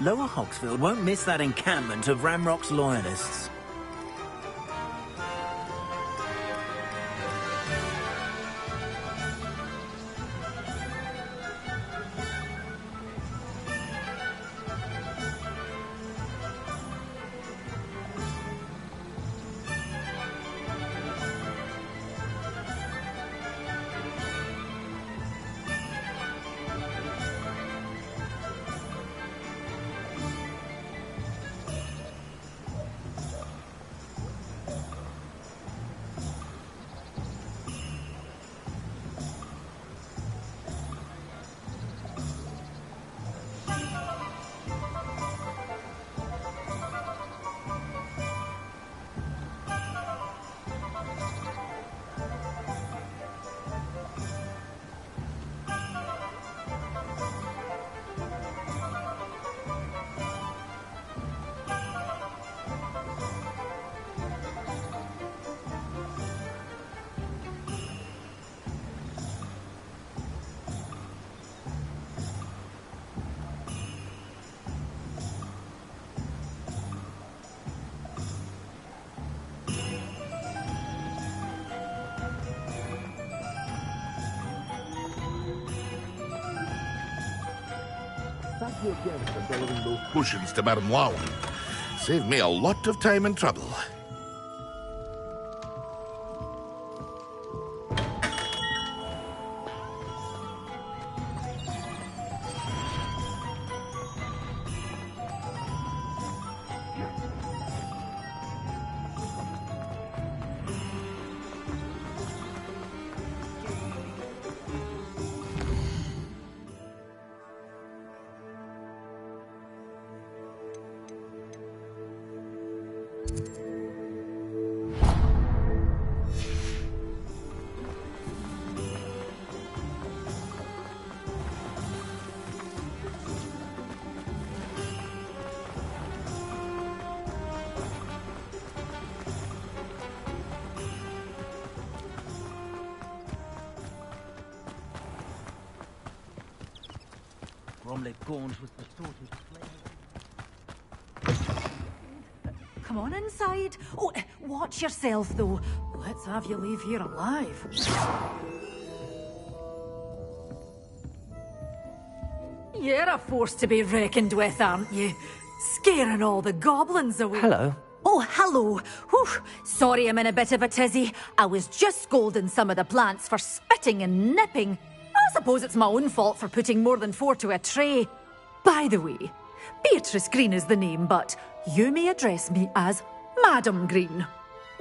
Lower Hogsfield won't miss that encampment of Ramrock's loyalists. Thank you again for delivering those cushions to Madame Lowen. Saved me a lot of time and trouble. Bromley Gaunt was the sort of flame. Come on inside. Oh, watch yourself, though. Let's have you leave here alive. You're a force to be reckoned with, aren't you? Scaring all the goblins away. Hello. Oh, hello. Whew. Sorry I'm in a bit of a tizzy. I was just scolding some of the plants for spitting and nipping. I suppose it's my own fault for putting more than 4 to a tray. By the way, Beatrice Green is the name, but you may address me as Madam Green.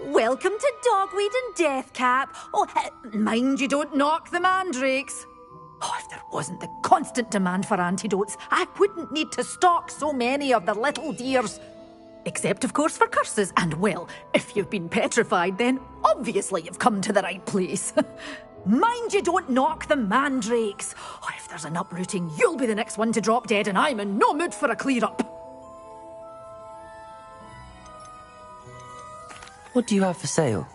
Welcome to Dogweed and Deathcap. Oh, mind you don't knock the mandrakes. Oh, if there wasn't the constant demand for antidotes, I wouldn't need to stock so many of the little dears. Except, of course, for curses. And, well, if you've been petrified, then obviously you've come to the right place. Mind you don't knock the mandrakes. Oh, if there's an uprooting, you'll be the next one to drop dead, and I'm in no mood for a clear-up. What do you have for sale?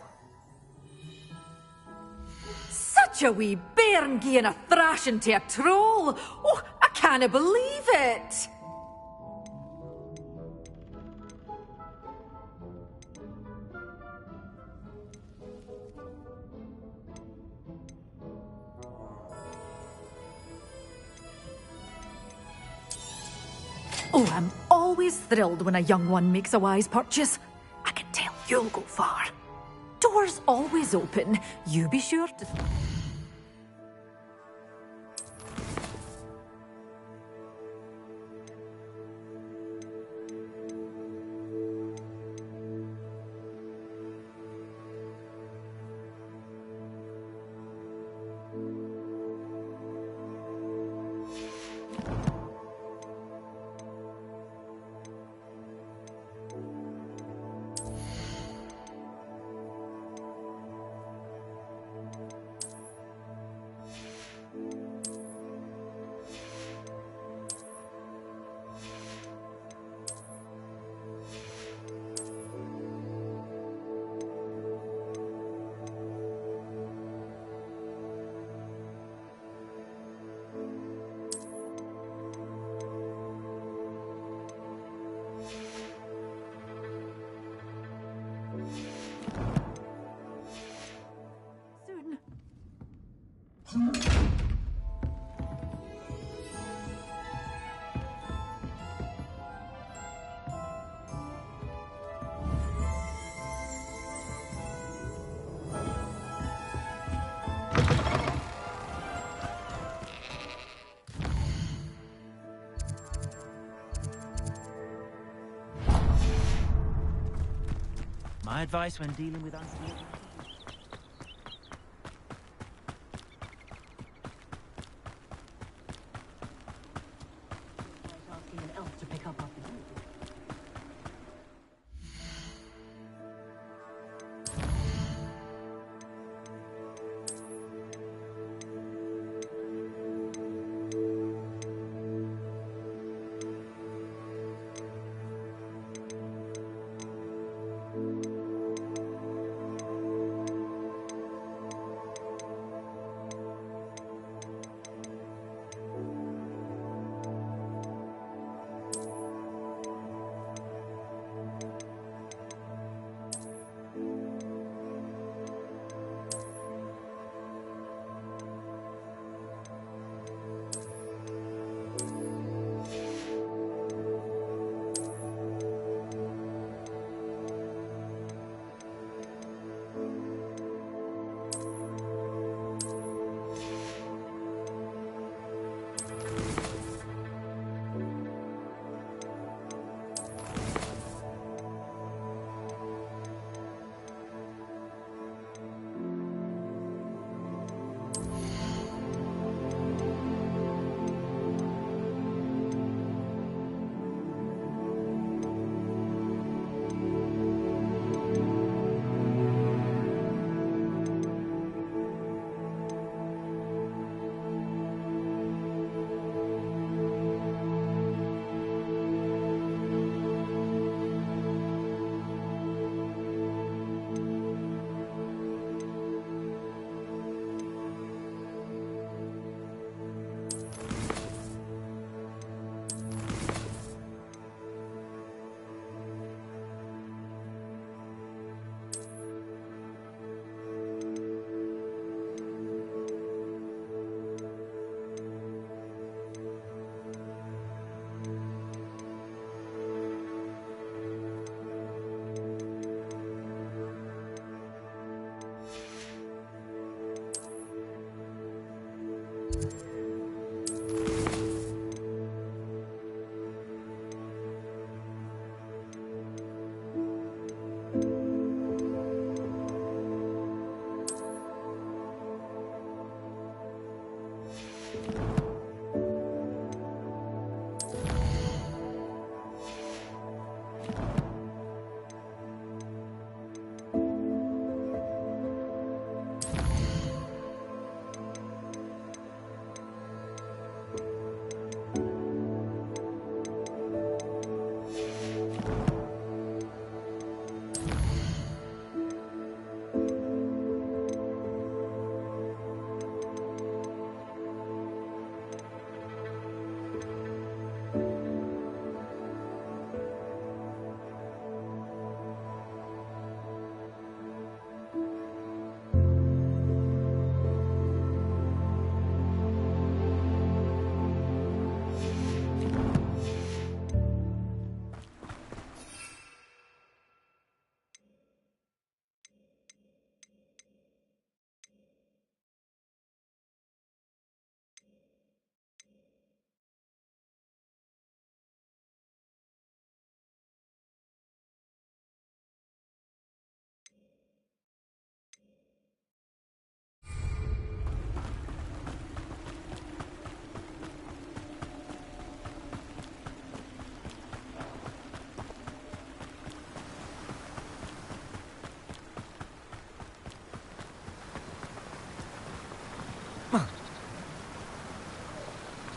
Such a wee bairn gieing a thrashing to a troll. Oh, I can't believe it. Oh, I'm always thrilled when a young one makes a wise purchase. I can tell you'll go far. Doors always open. You be sure to... My advice when dealing with unfortunate... Asking an elf to pick up after you.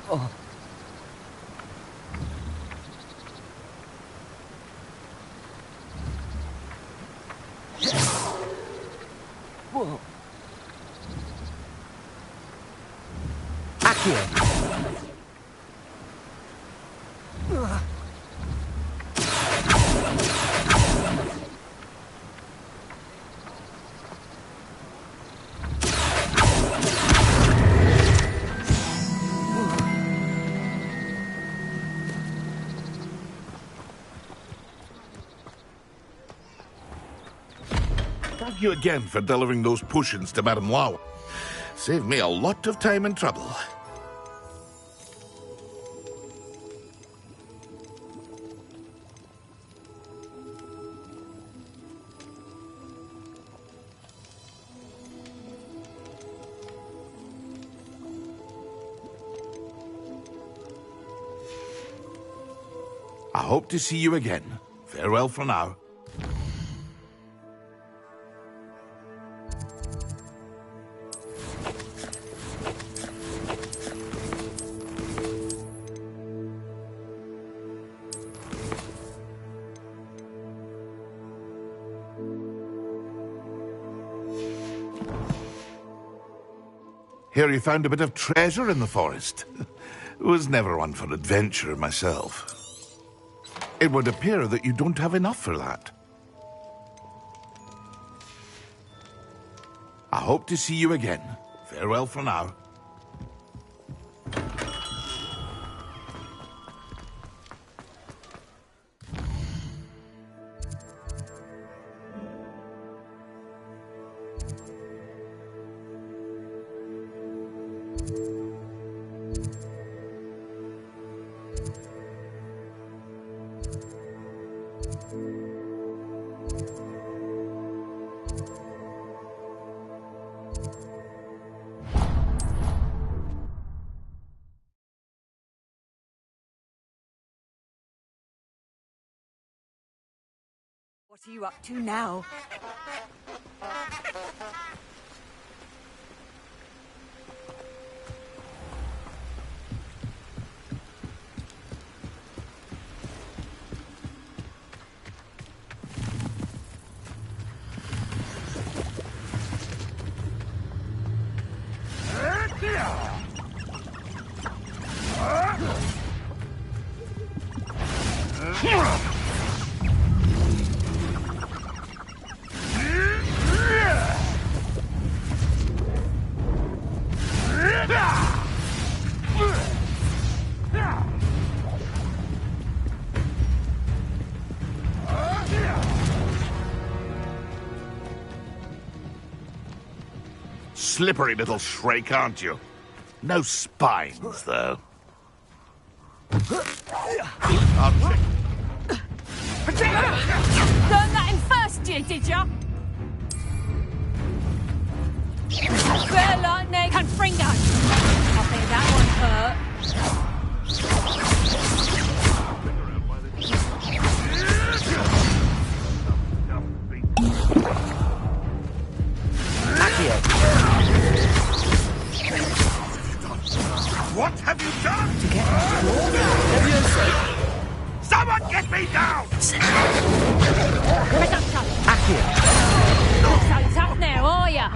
Oh. Whoa. Accio. Thank you again for delivering those potions to Madame Lau. Saved me a lot of time and trouble. hope to see you again. Farewell for now. Hear you found a bit of treasure in the forest. Was never one for adventure myself. It would appear that you don't have enough for that. I hope to see you again. Farewell for now. What are you up to now? Slippery little shrike, aren't you? No spines, though. Learn that in first year, did ya? Fair lightning and fringo. I think that one hurt. What have you done? To get Someone get me down! Accio. Not so tough now, are ya?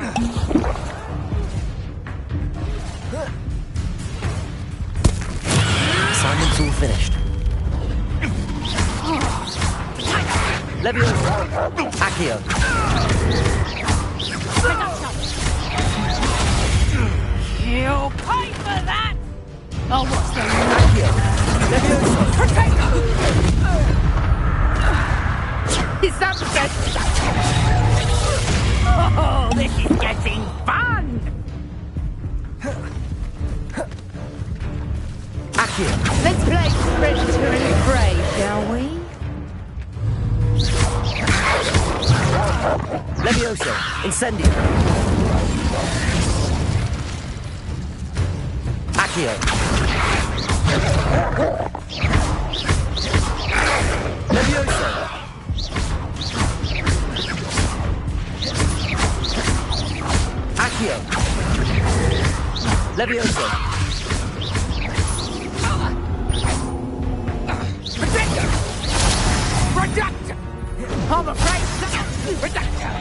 Assignment's all finished. Leviosa. Accio. You'll pay for that! Oh, what's the Accio. Leviosa. Is that best? Oh, this is getting fun! Accio. Let's play Predator and Prey, shall we? Leviosa. Incendio. Accio. Leviosa. Accio. Leviosa. Protector! Protector! I'm afraid Protector!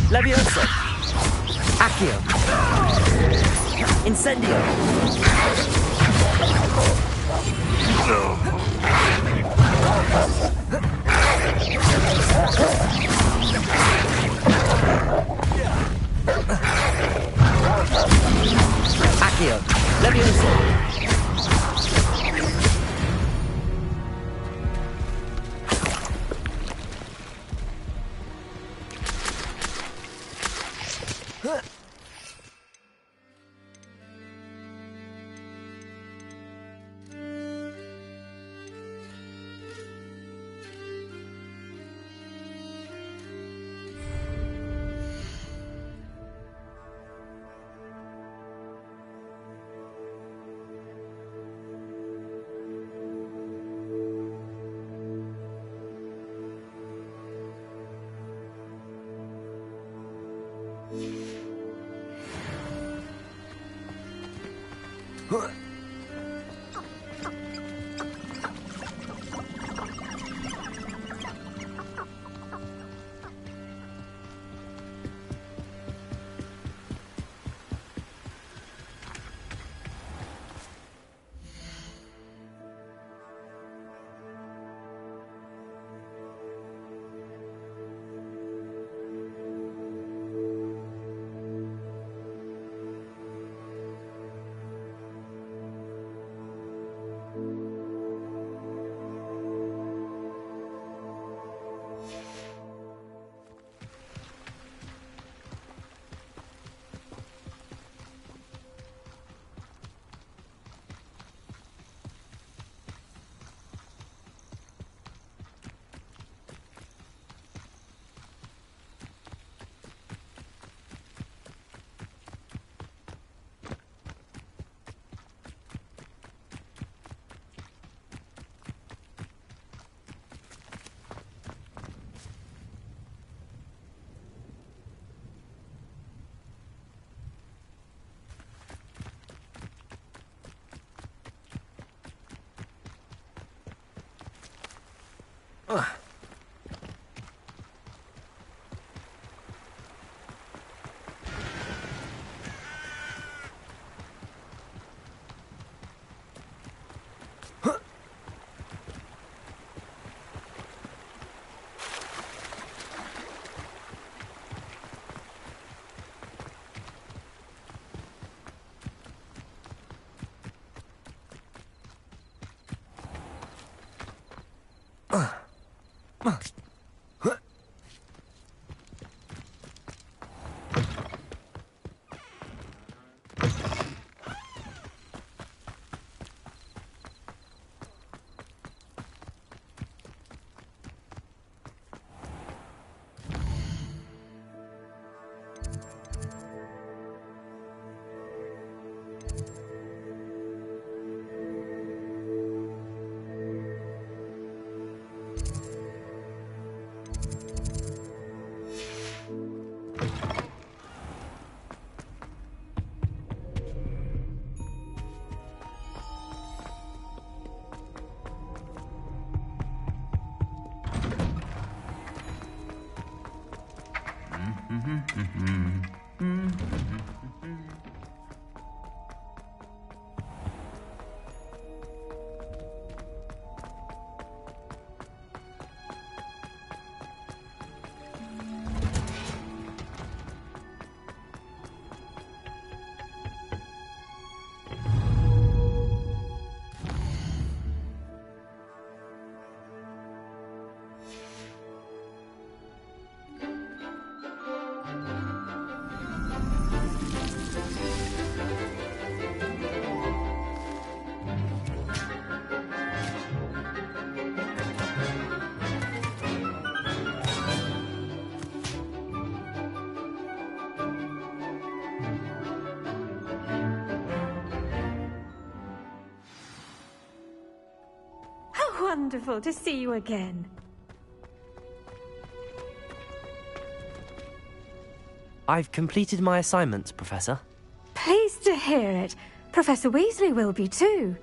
Leviosa. Accio. Incendio. Accio, Leviosa. Wonderful to see you again. I've completed my assignments, Professor. Pleased to hear it. Professor Weasley will be too.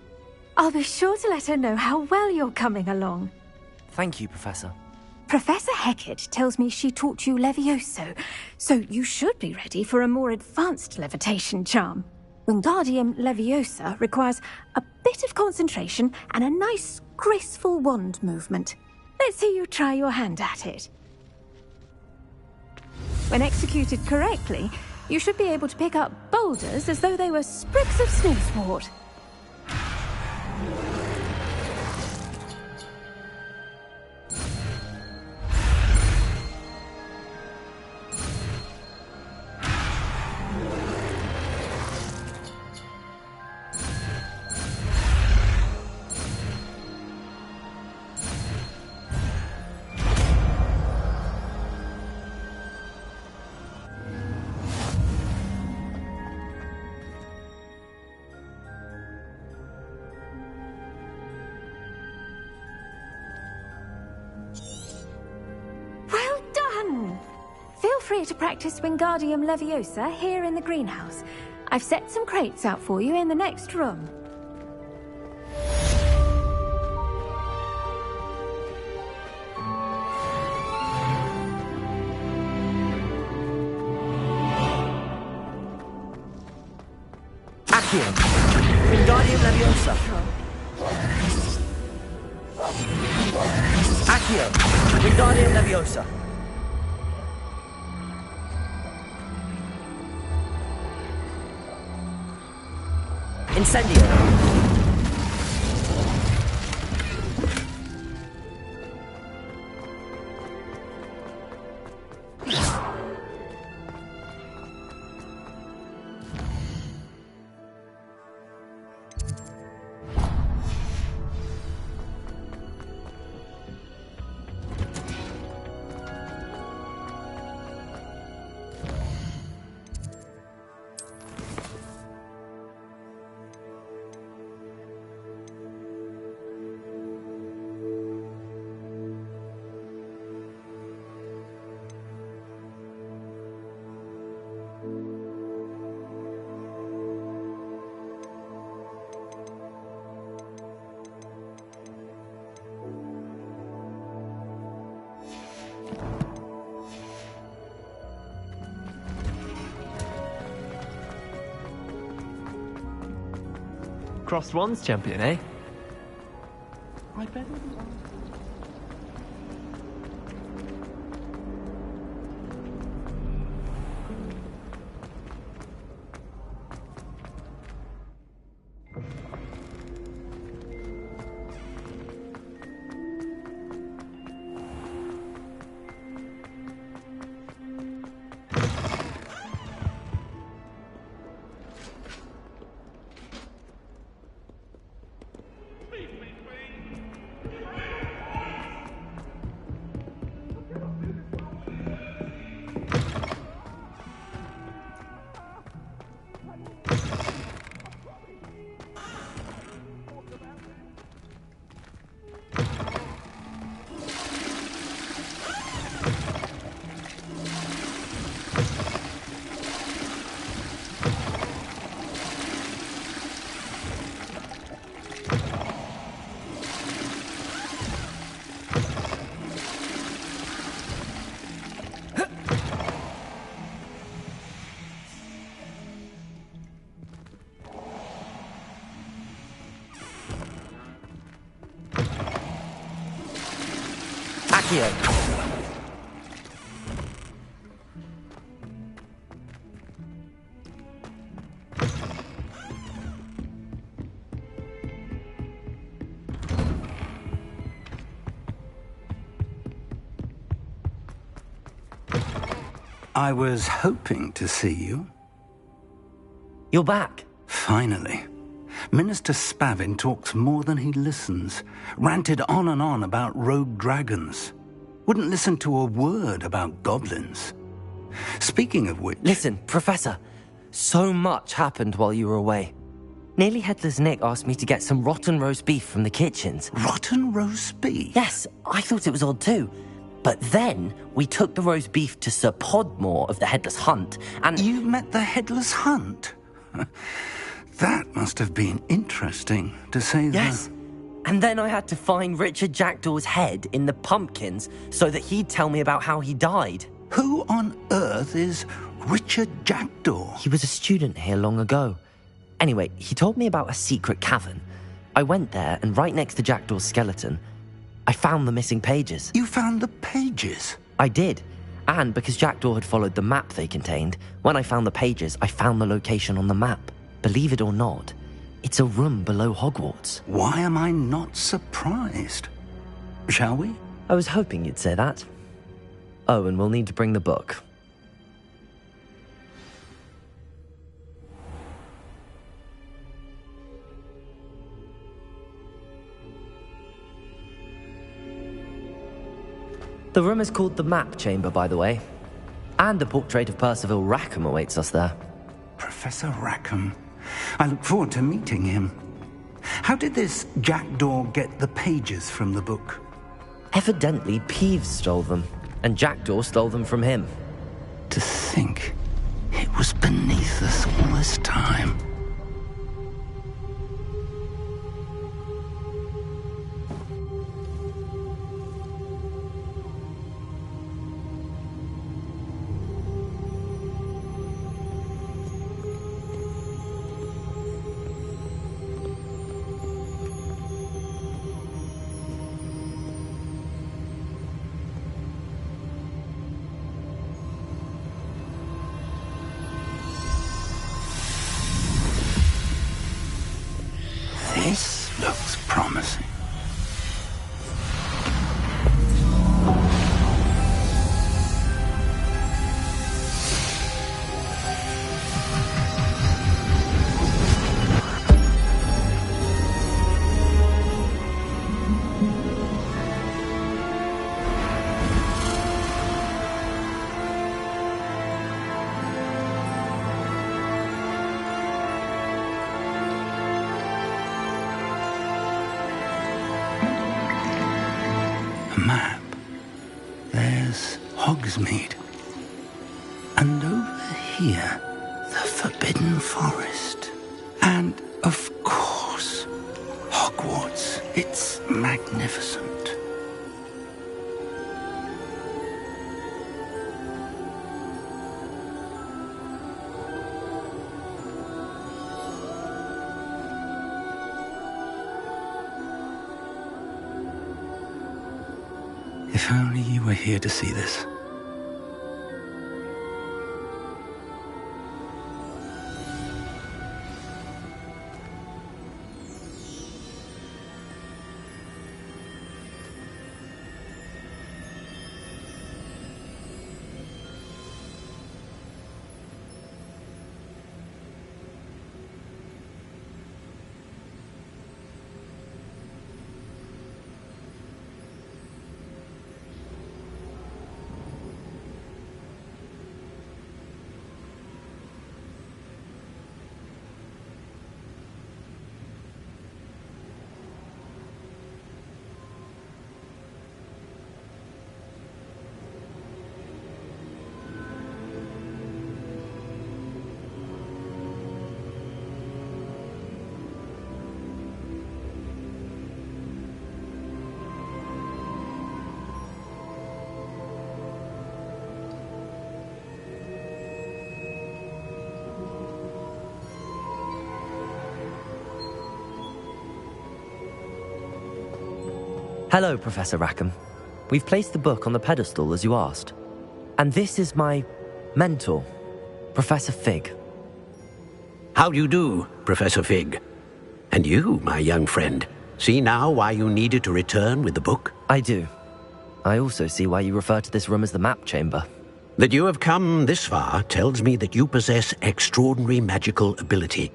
I'll be sure to let her know how well you're coming along. Thank you, Professor. Professor Hecat tells me she taught you Levioso, so you should be ready for a more advanced levitation charm. Wingardium Leviosa requires a bit of concentration and a nice, graceful wand movement. Let's see you try your hand at it. When executed correctly, you should be able to pick up boulders as though they were sprigs of snowsport. Feel free to practice Wingardium Leviosa here in the greenhouse. I've set some crates out for you in the next room. Accio! Wingardium Leviosa! Accio! Wingardium Leviosa! Incendio! Crossed Wands champion, eh? Accio! I was hoping to see you. You're back. Finally. Minister Spavin talks more than he listens. Ranted on and on about rogue dragons. Wouldn't listen to a word about goblins. Speaking of which... Listen, Professor. So much happened while you were away. Nearly Headless Nick asked me to get some rotten roast beef from the kitchens. Rotten roast beef? Yes, I thought it was odd too. But then we took the roast beef to Sir Podmore of the Headless Hunt, and... You met the Headless Hunt? That must have been interesting, to say the... Yes. And then I had to find Richard Jackdaw's head in the pumpkins so that he'd tell me about how he died. Who on earth is Richard Jackdaw? He was a student here long ago. Anyway, he told me about a secret cavern. I went there, and right next to Jackdaw's skeleton, I found the missing pages. You found the pages? I did. And because Jackdaw had followed the map they contained, when I found the pages, I found the location on the map. Believe it or not, it's a room below Hogwarts. Why am I not surprised? Shall we? I was hoping you'd say that. Oh, and we'll need to bring the book. The room is called the Map Chamber, by the way. And a portrait of Percival Rackham awaits us there. Professor Rackham. I look forward to meeting him. How did this Jackdaw get the pages from the book? Evidently, Peeves stole them, and Jackdaw stole them from him. To think it was beneath us all this time. This looks promising. Map. There's Hogsmeade. And over here, the Forbidden Forest. And, of course, Hogwarts. It's magnificent. If only you were here to see this. Hello, Professor Rackham. We've placed the book on the pedestal as you asked. And this is my mentor, Professor Fig. How do you do, Professor Fig? And you, my young friend, see now why you needed to return with the book? I do. I also see why you refer to this room as the Map Chamber. That you have come this far tells me that you possess extraordinary magical ability,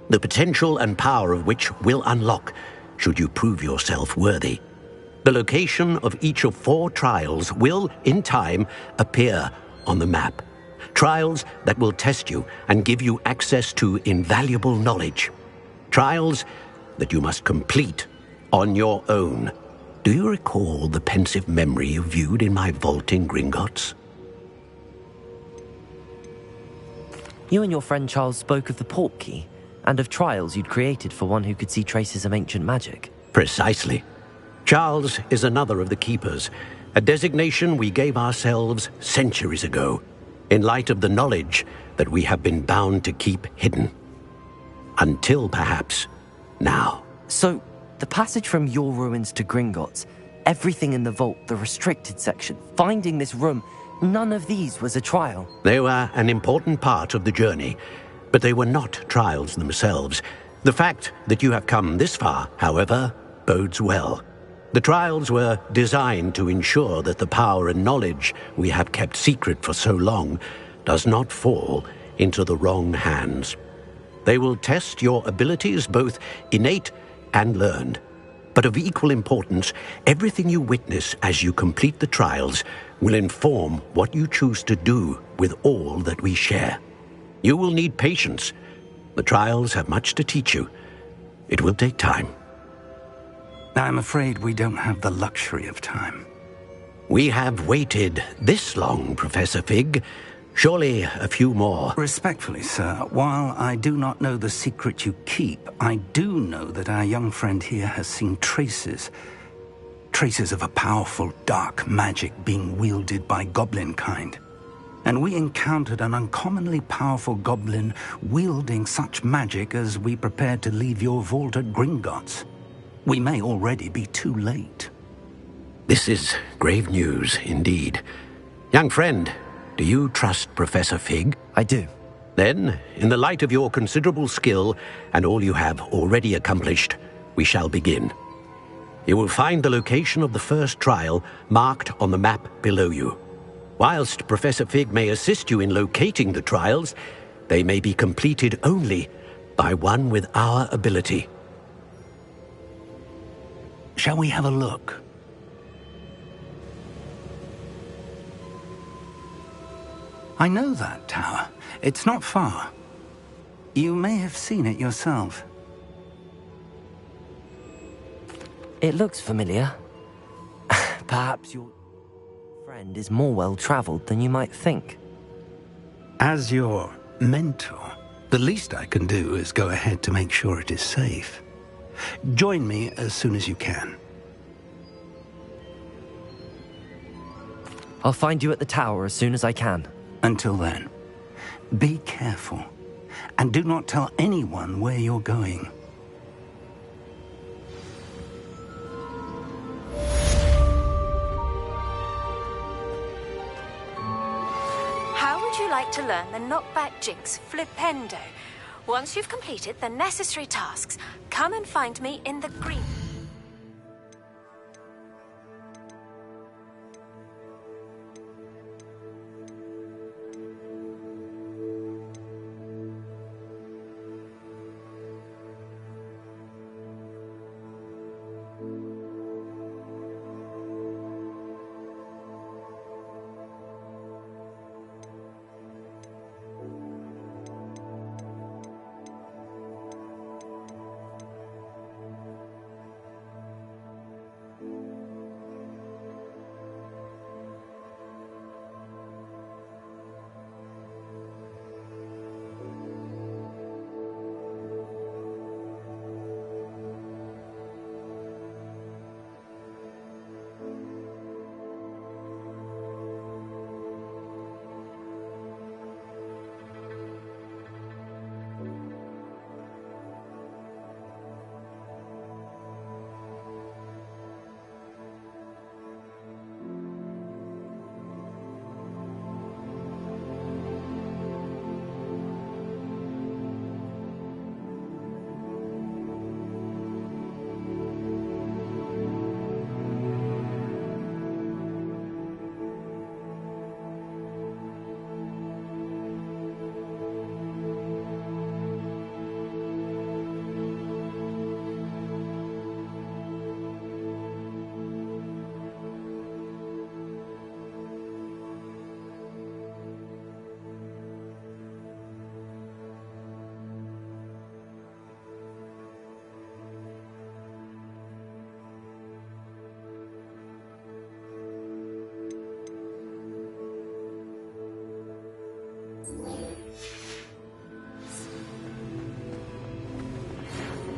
the potential and power of which will unlock should you prove yourself worthy. The location of each of 4 trials will, in time, appear on the map. Trials that will test you and give you access to invaluable knowledge. Trials that you must complete on your own. Do you recall the pensive memory you viewed in my vault in Gringotts? You and your friend Charles spoke of the Portkey, and of trials you'd created for one who could see traces of ancient magic. Precisely. Charles is another of the Keepers, a designation we gave ourselves centuries ago, in light of the knowledge that we have been bound to keep hidden. Until perhaps now. So, the passage from your ruins to Gringotts, everything in the vault, the restricted section, finding this room, none of these was a trial. They were an important part of the journey, but they were not trials themselves. The fact that you have come this far, however, bodes well. The trials were designed to ensure that the power and knowledge we have kept secret for so long does not fall into the wrong hands. They will test your abilities, both innate and learned. But of equal importance, everything you witness as you complete the trials will inform what you choose to do with all that we share. You will need patience. The trials have much to teach you. It will take time. I'm afraid we don't have the luxury of time. We have waited this long, Professor Fig. Surely a few more. Respectfully, sir, while I do not know the secret you keep, I do know that our young friend here has seen traces of a powerful dark magic being wielded by goblin kind. And we encountered an uncommonly powerful goblin wielding such magic as we prepared to leave your vault at Gringotts. We may already be too late. This is grave news indeed. Young friend, do you trust Professor Fig? I do. Then, in the light of your considerable skill and all you have already accomplished, we shall begin. You will find the location of the first trial marked on the map below you. Whilst Professor Fig may assist you in locating the trials, they may be completed only by one with our ability. Shall we have a look? I know that tower. It's not far. You may have seen it yourself. It looks familiar. Perhaps your friend is more well-traveled than you might think. As your mentor, the least I can do is go ahead to make sure it is safe. Join me as soon as you can. I'll find you at the tower as soon as I can. Until then, be careful, and do not tell anyone where you're going. How would you like to learn the knockback jinx flipendo? Once you've completed the necessary tasks, come and find me in the green.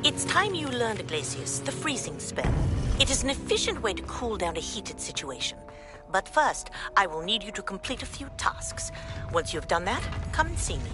It's time you learned, Glacius, the freezing spell. It is an efficient way to cool down a heated situation. But first, I will need you to complete a few tasks. Once you have done that, come and see me.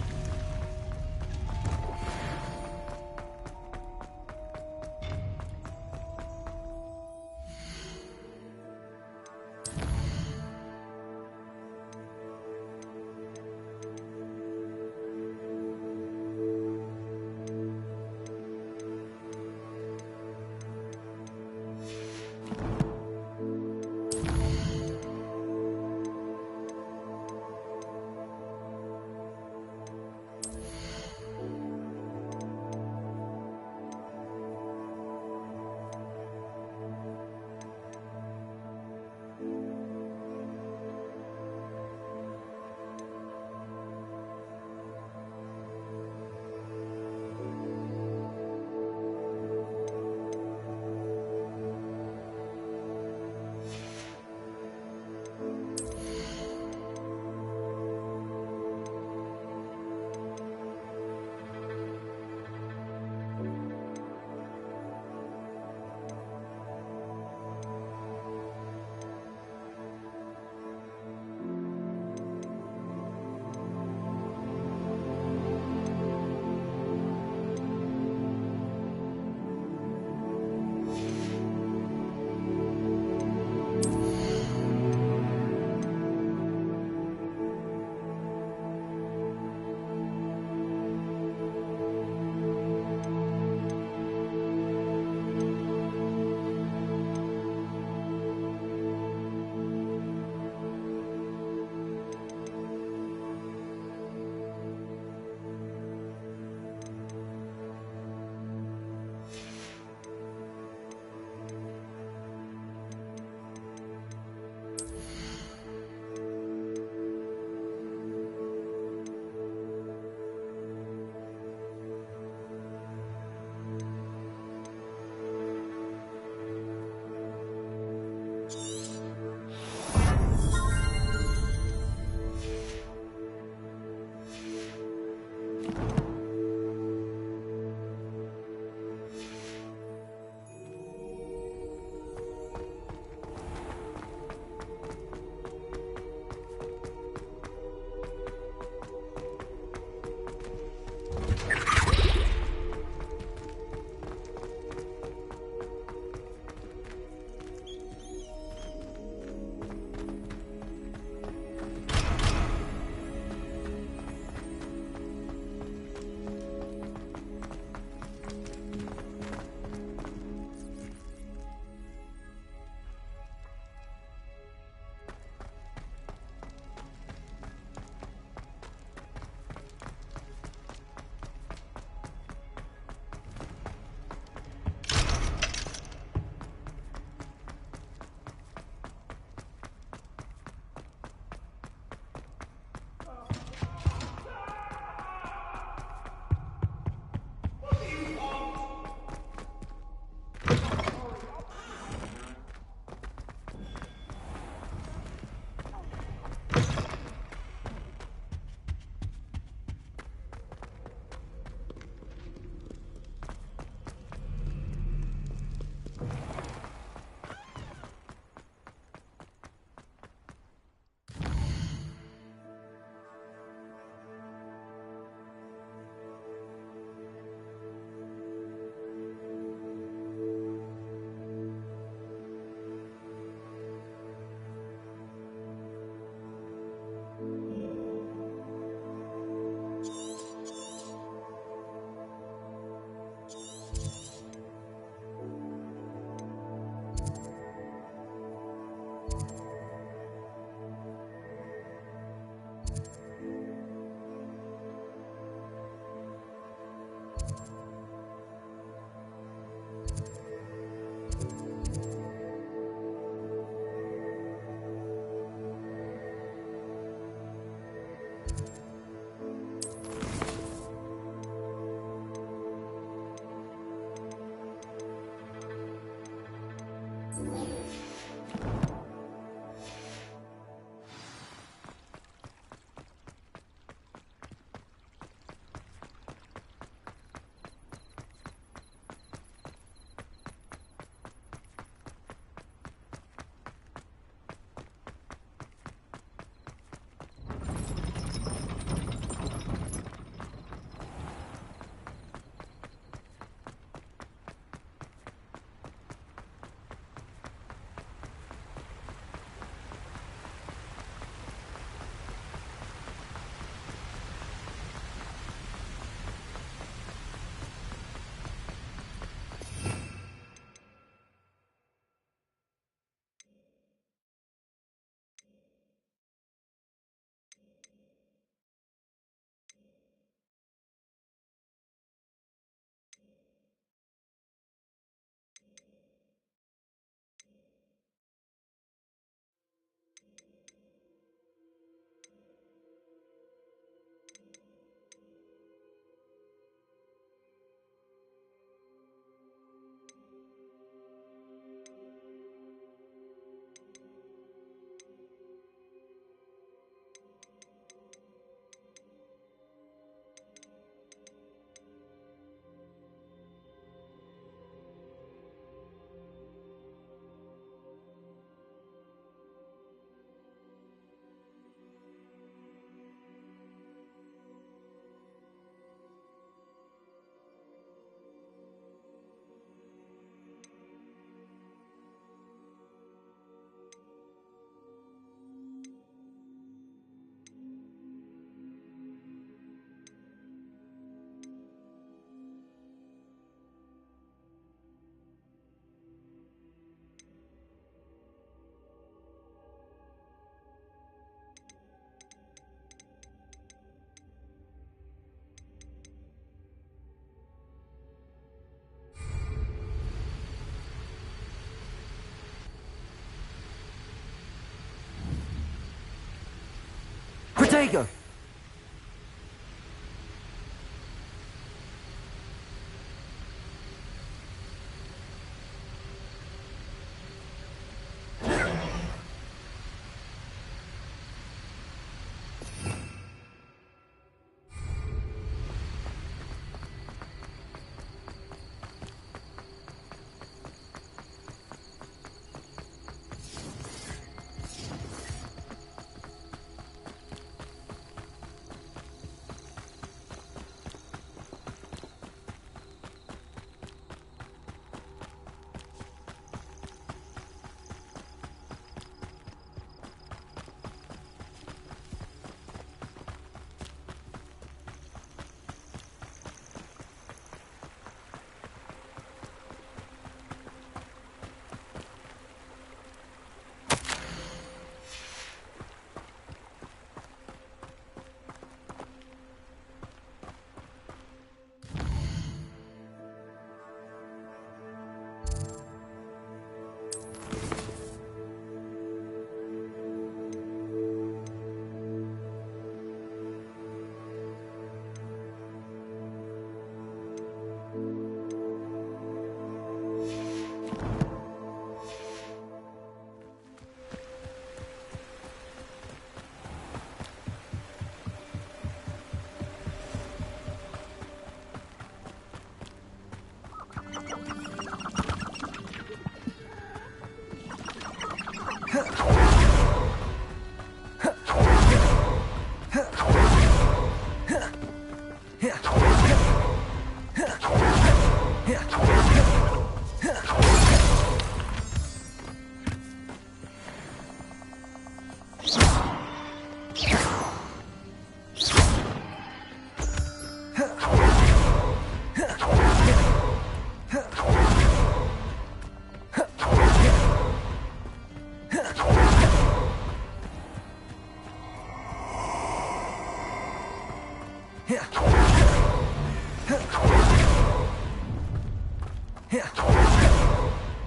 There you go.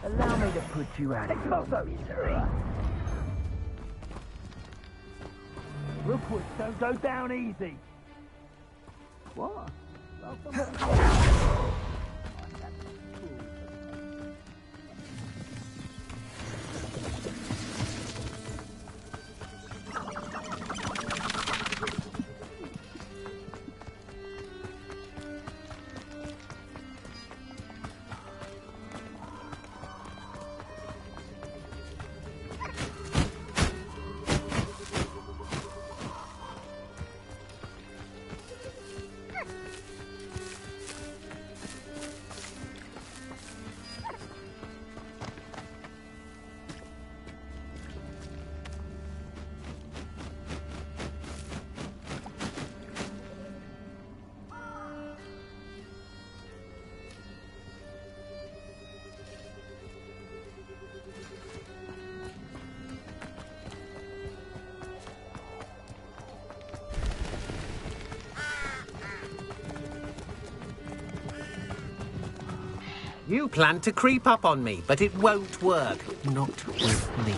Allow me to put you out of your misery. Rookwoods don't go down easy. What? You plan to creep up on me, but it won't work. Not with me.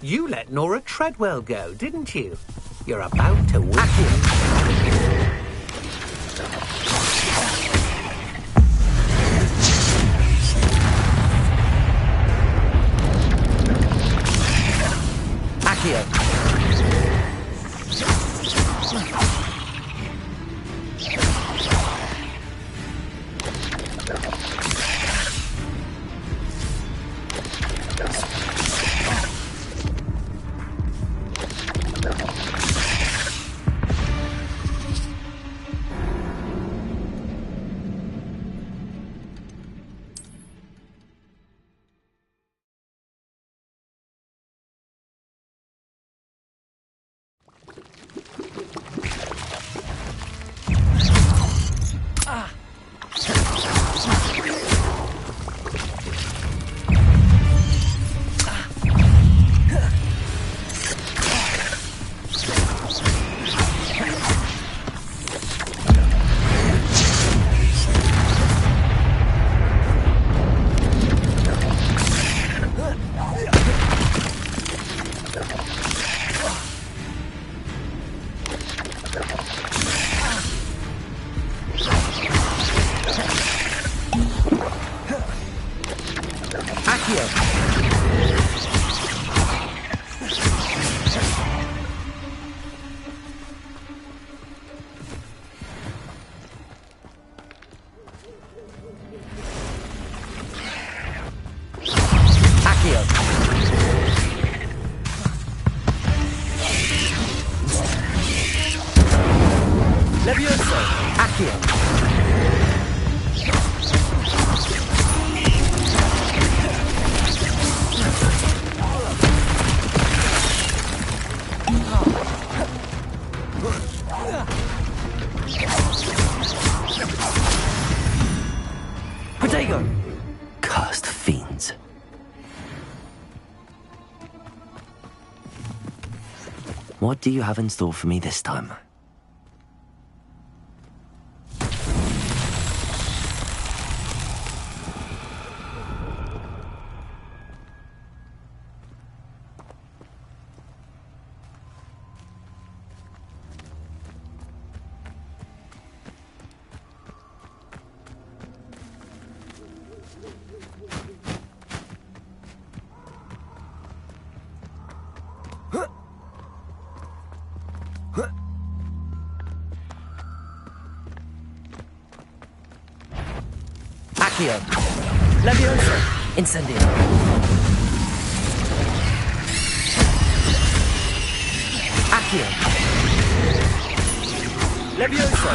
You let Nora Treadwell go, didn't you? You're about to win. Levioso! Accio! Protego! Cursed fiends. What do you have in store for me this time? Accio! Levioso! Incendio! Accio! Levioso!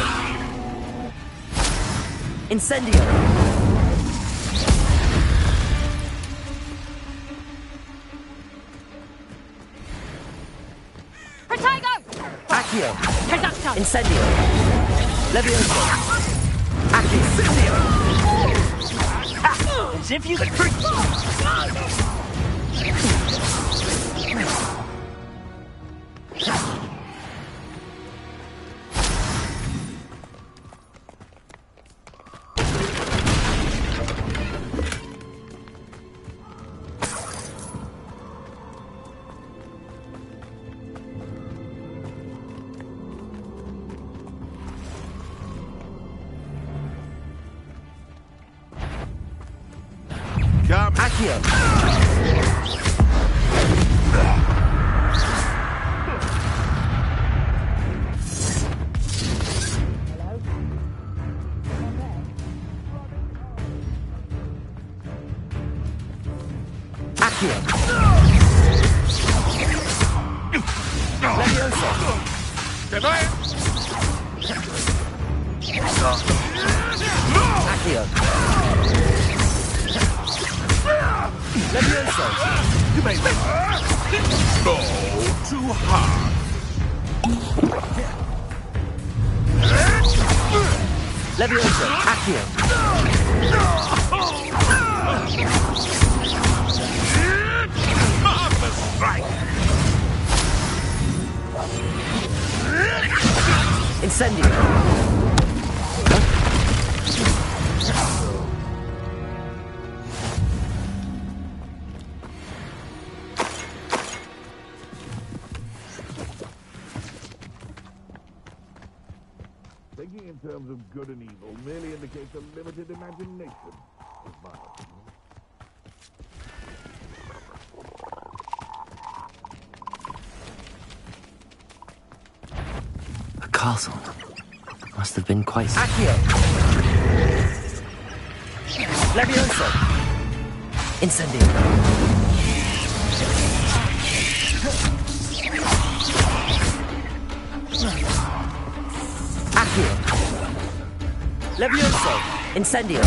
Incendio! Protego! Accio! Conductor! Incendio! Levioso! Accio! Incendio! As if you could... Come. Accio! Accio! Levioso! Accio! Levioso! You may go too hard. Levioso! Accio! Marvelous strike. Incendio! Thinking in terms of good and evil merely indicates a limited imagination, is my opinion. A castle. Must have been quite... Accio! Levioso! Incendio! Accio! Levioso! Incendio!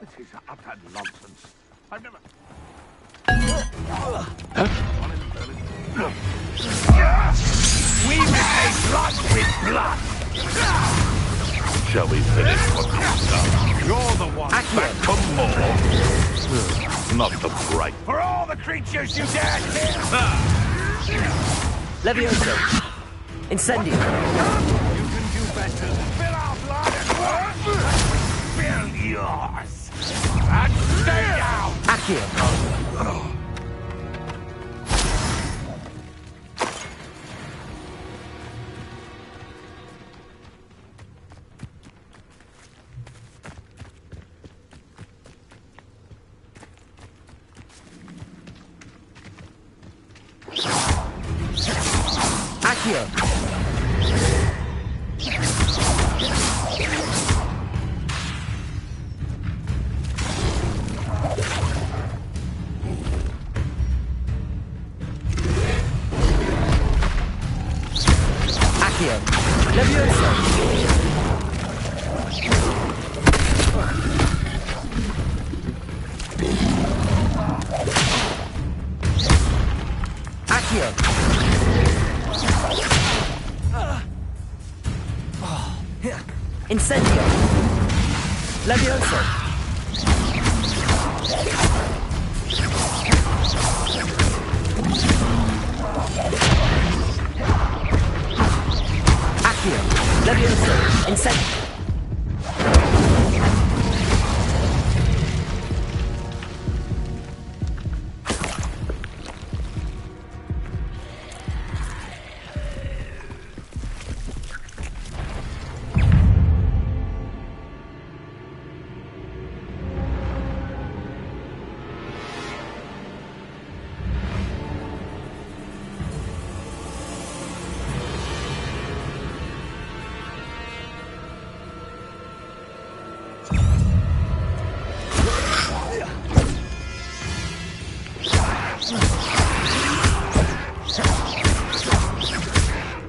This is utter nonsense. I've never... blood! Shall we finish what we've done? You're the one back for more. Not the bright. For all the creatures you dare kill! Levioso! Incendio! You can do better than spill our blood and spill yours! And stay down! Accio! Accio! Accio! Levioso! Accio! Incendio! Levioso! Accio! Levioso! Incendio!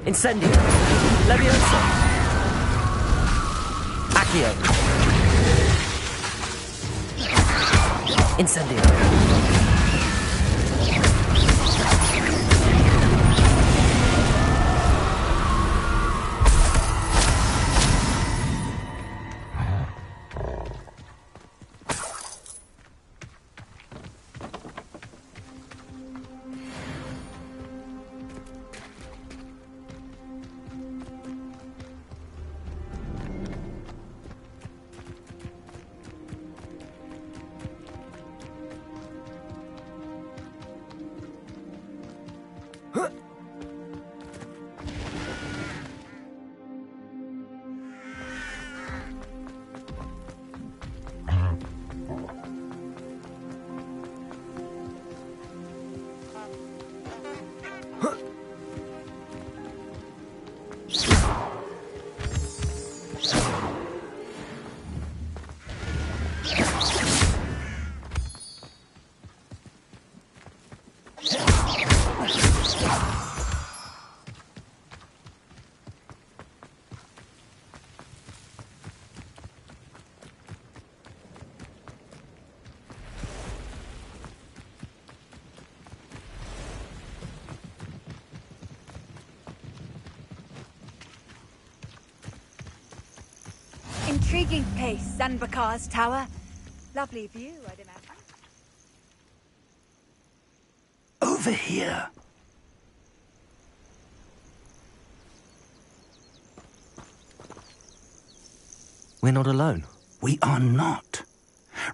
Incendio! Levioso! Accio! Incendio! Intriguing place, Zanbakar's tower. Lovely view, I'd imagine. Over here. We're not alone. We are not.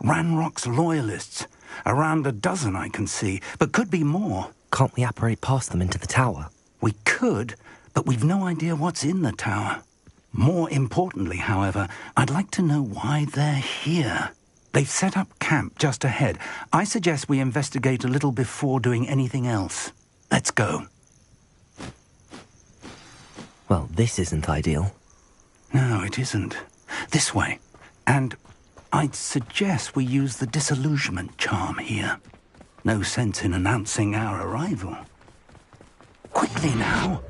Ranrock's loyalists. Around a dozen I can see, but could be more. Can't we apparate past them into the tower? We could, but we've no idea what's in the tower. More importantly, however, I'd like to know why they're here. They've set up camp just ahead. I suggest we investigate a little before doing anything else. Let's go. Well, this isn't ideal. No, it isn't. This way. And I'd suggest we use the disillusionment charm here. No sense in announcing our arrival. Quickly now.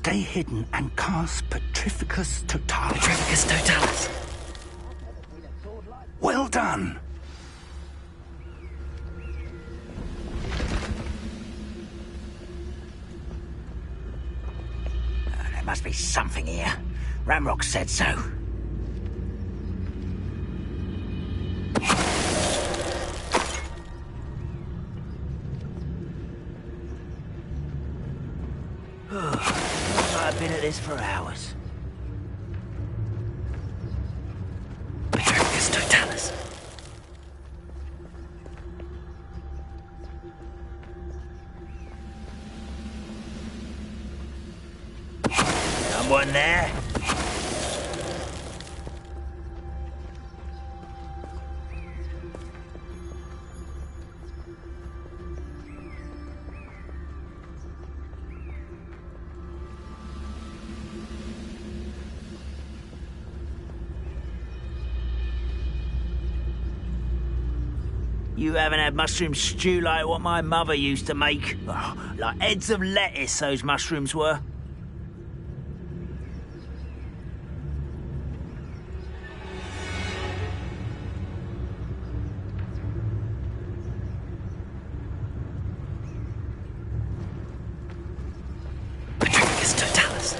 Stay hidden and cast Petrificus Totalis. Petrificus Totalis. Well done. There must be something here. Ramrock said so. I've been at this for hours. Petrificus Totalis. Someone there? You haven't had mushroom stew like what my mother used to make? Oh, like heads of lettuce, those mushrooms were. Petrificus Totalis.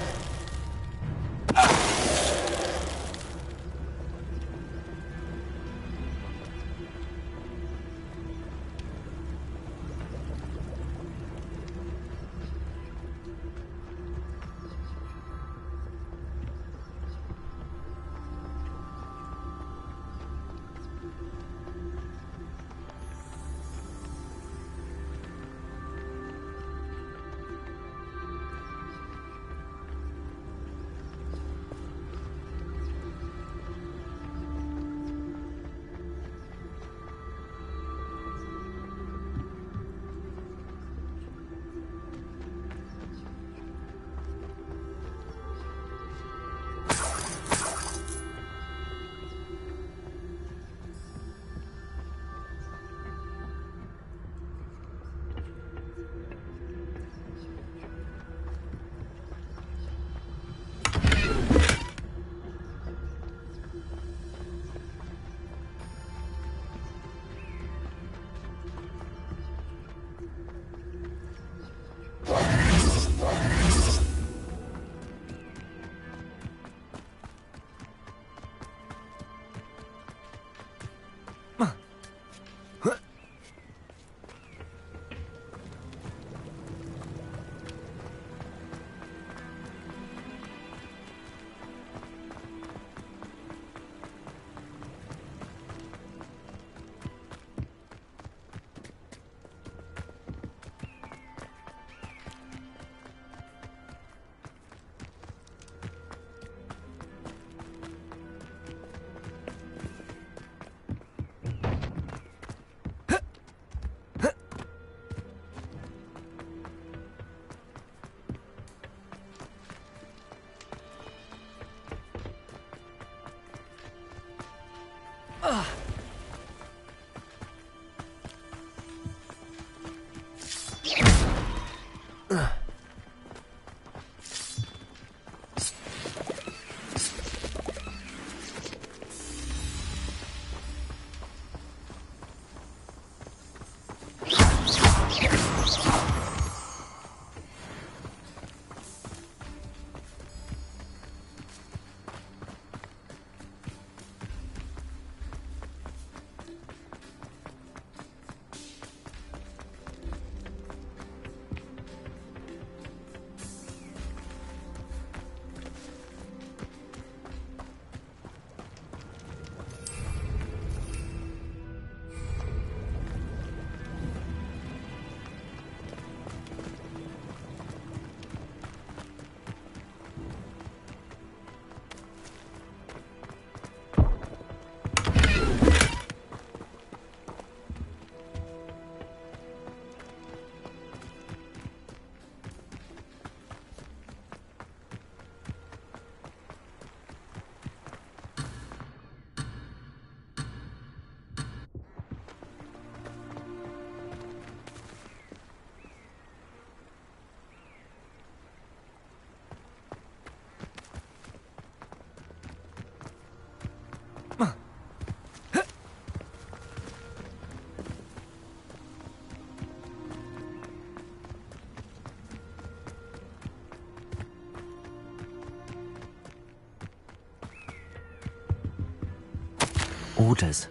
Orders.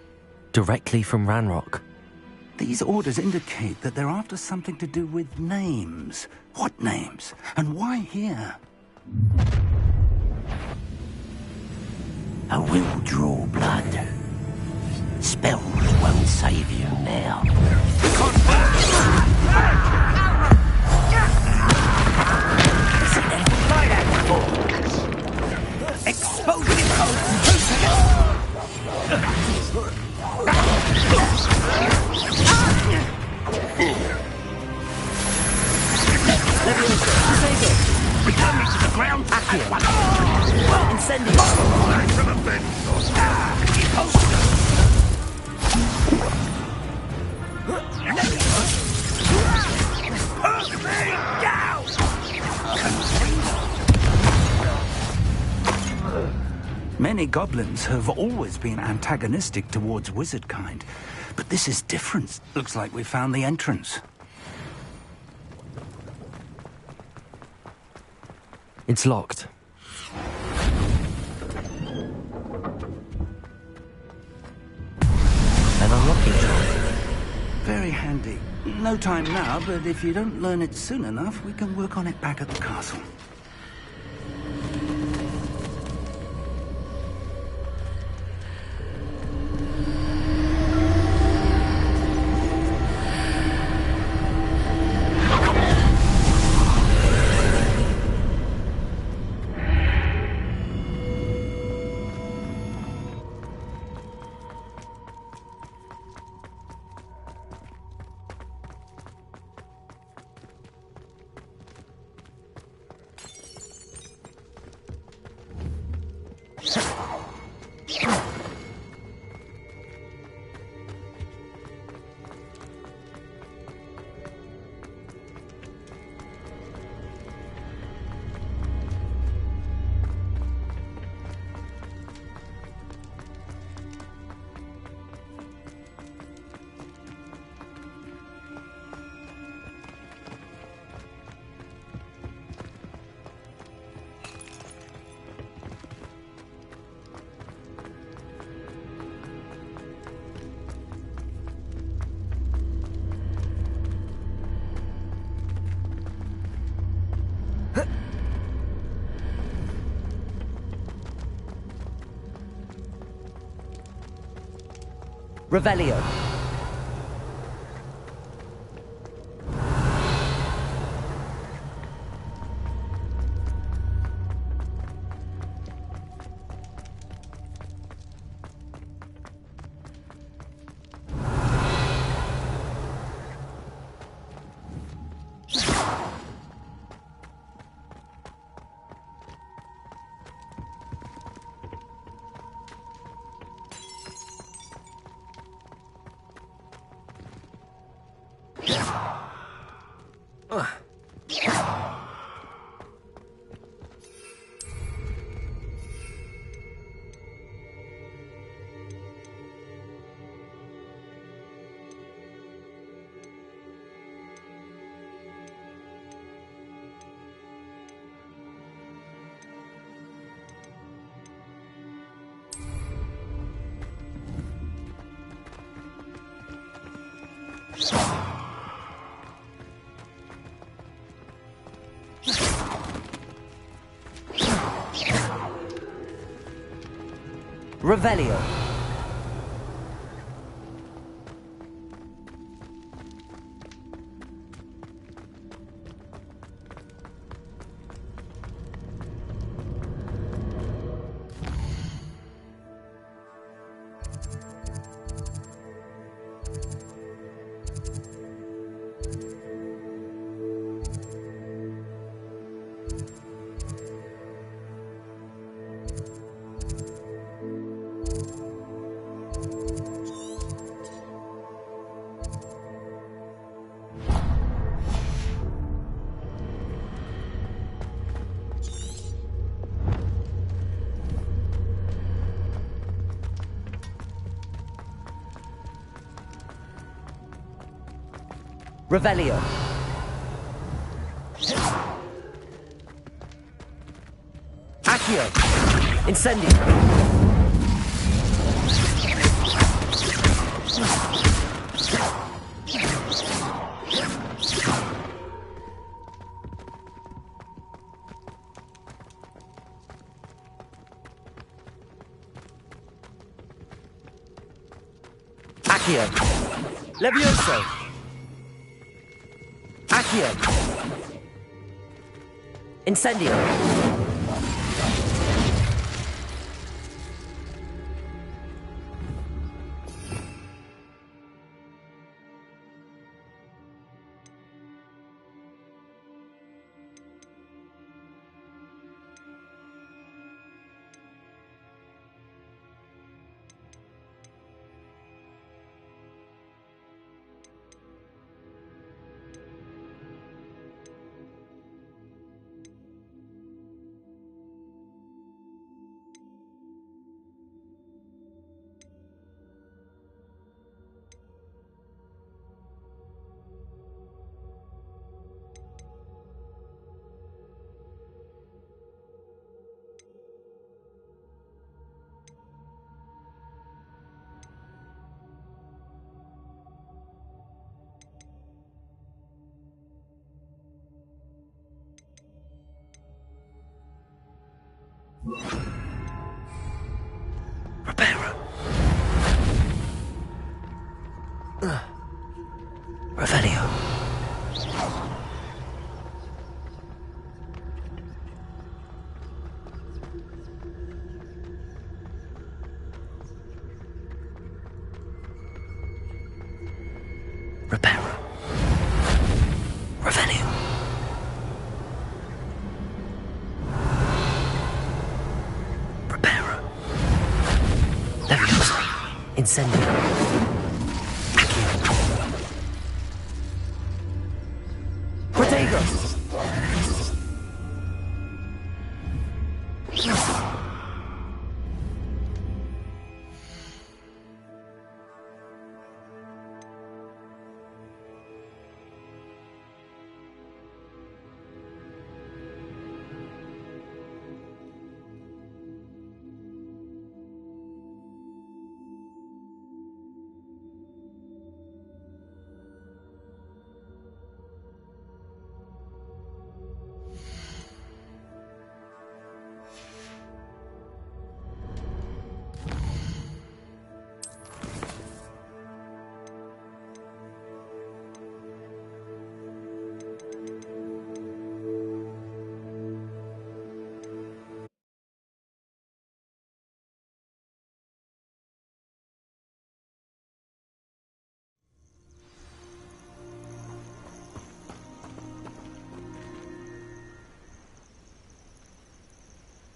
Directly from Ranrock. These orders indicate that they're after something to do with names. What names? And why here? I will draw blood. Spells won't save you now. Exposing Return me to the ground. Incendiary. Many goblins have always been antagonistic towards wizard kind, but this is different. Looks like we found the entrance. It's locked. An unlocking charm. Very handy. No time now, but if you don't learn it soon enough, we can work on it back at the castle. Revelio. Revelio. Revelio. Accio. Incendio. Accio. Levioso. Accio. Incendio. Reparo. Revelio. Reparo. Revelio. Reparo. Leviosa. Incendio. Accio. Protego.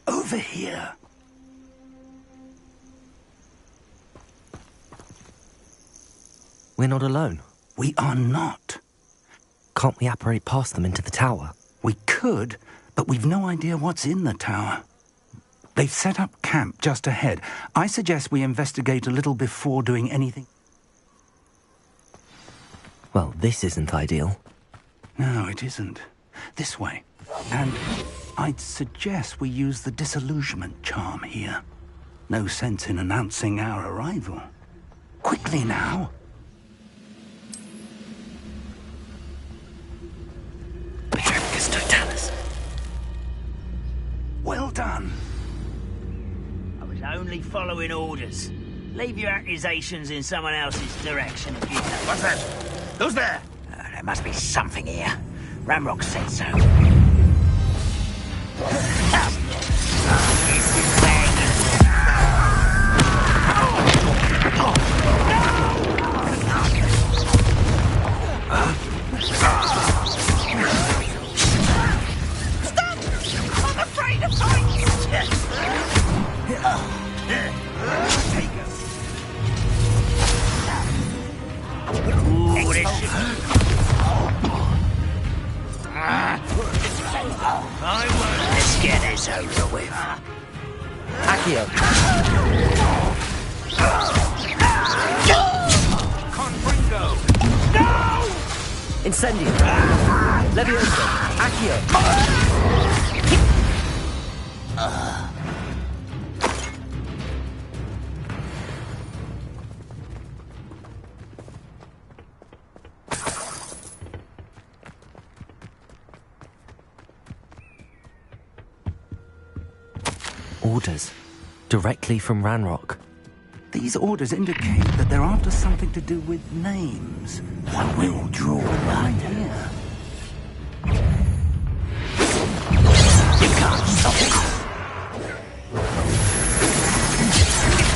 Over here. We're not alone. We are not. Can't we apparate past them into the tower? We could, but we've no idea what's in the tower. They've set up camp just ahead. I suggest we investigate a little before doing anything. Well, this isn't ideal. No, it isn't. This way. And I'd suggest we use the disillusionment charm here. No sense in announcing our arrival. Quickly now. Petremicus Totalis. Well done. I was only following orders. Leave your accusations in someone else's direction if you know. What's that? Who's there? There must be something here. Ramrock said so. Let's get this over with. Accio. Confringo! No! Incendio. Levioso. Accio. Orders. Directly from Ranrock. These orders indicate that they're after something to do with names. One will draw a line here. You can't stop it.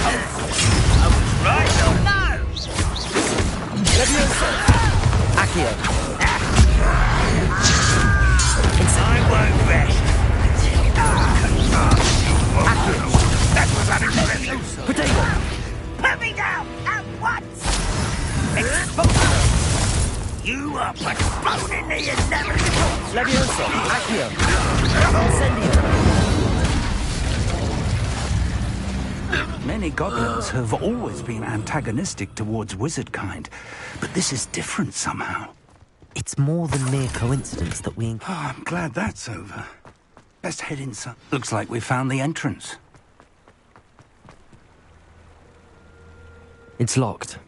I was right or no? Accio. I won't rest until I confirm. That was unimpressive. Potato. Put me down at once! Exposure! You are postponing the inevitable! Levioso. Accio. Incendio. Many goblins have always been antagonistic towards wizard kind, but this is different somehow. It's more than mere coincidence that we... Oh, I'm glad that's over. Best head inside. Looks like we found the entrance. It's locked.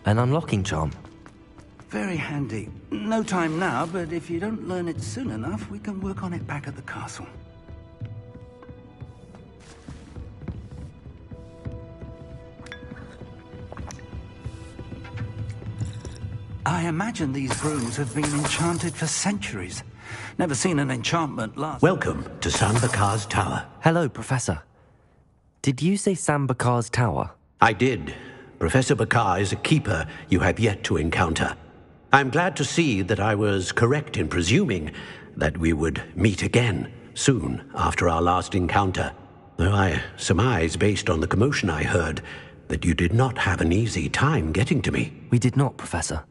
An unlocking charm. Very handy. No time now, but if you don't learn it soon enough, we can work on it back at the castle. I imagine these rooms have been enchanted for centuries. Never seen an enchantment last... Welcome to Sambakar's Tower. Hello, Professor. Did you say Sambakar's Tower? I did. Professor Bakar is a keeper you have yet to encounter. I'm glad to see that I was correct in presuming that we would meet again soon after our last encounter. Though I surmise, based on the commotion I heard, that you did not have an easy time getting to me. We did not, Professor.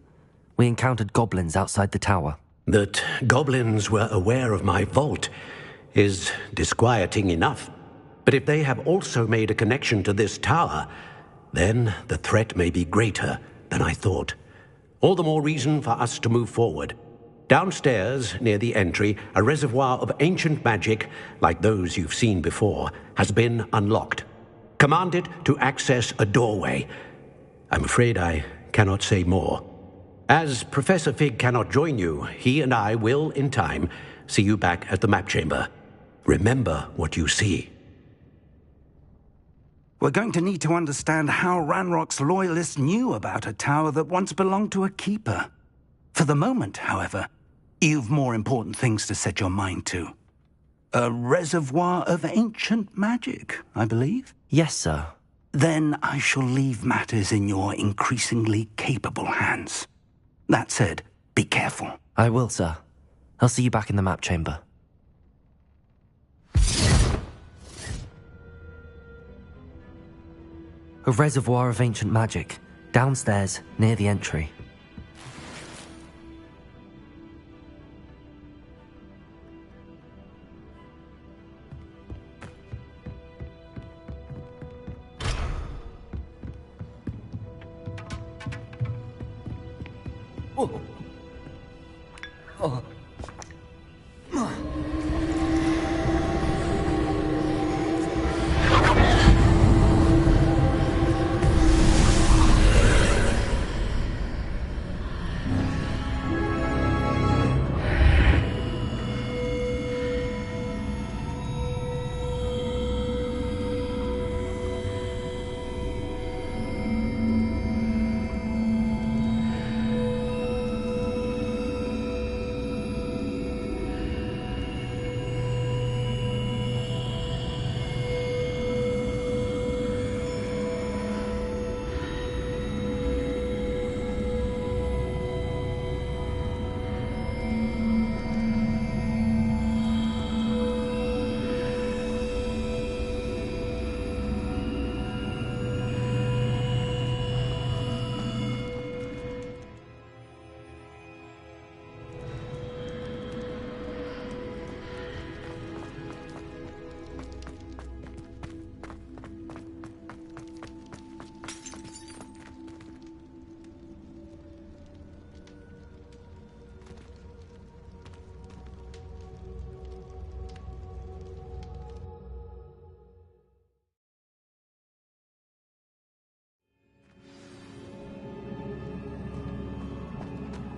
We encountered goblins outside the tower. That goblins were aware of my vault is disquieting enough. But if they have also made a connection to this tower, then the threat may be greater than I thought. All the more reason for us to move forward. Downstairs, near the entry, a reservoir of ancient magic, like those you've seen before, has been unlocked. Command it to access a doorway. I'm afraid I cannot say more. As Professor Fig cannot join you, he and I will, in time, see you back at the map chamber. Remember what you see. We're going to need to understand how Ranrock's loyalists knew about a tower that once belonged to a keeper. For the moment, however, you've more important things to set your mind to. A reservoir of ancient magic, I believe? Yes, sir. Then I shall leave matters in your increasingly capable hands. That said, be careful. I will, sir. I'll see you back in the map chamber. A reservoir of ancient magic, downstairs, near the entry. Oh. Oh.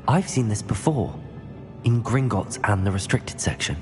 I've seen this before. in Gringotts and the restricted section.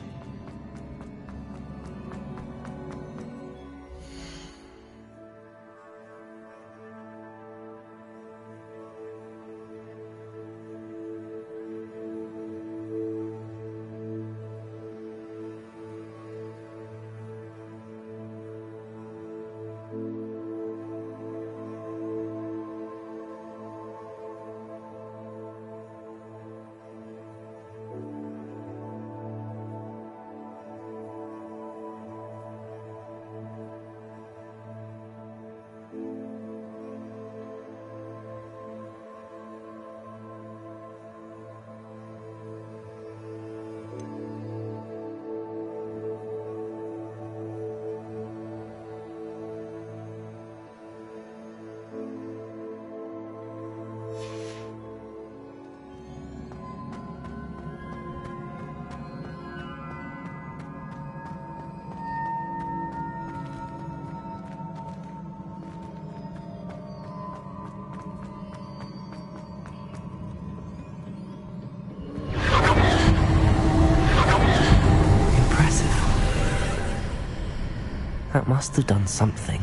That must have done something.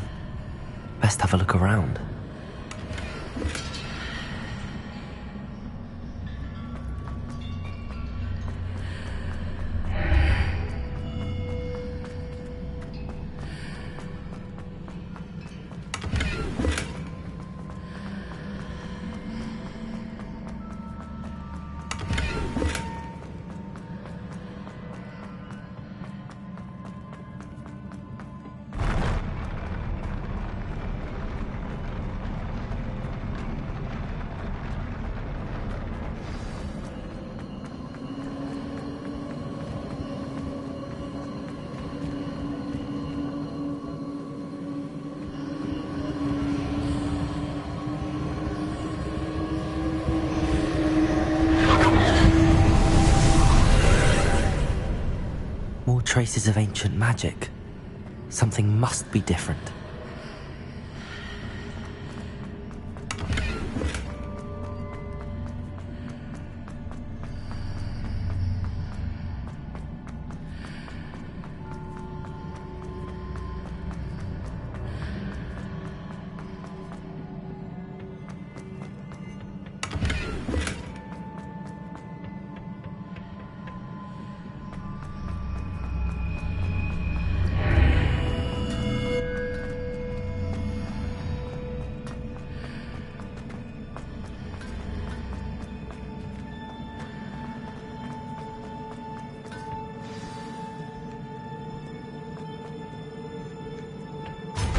Best have a look around. More traces of ancient magic. Something must be different.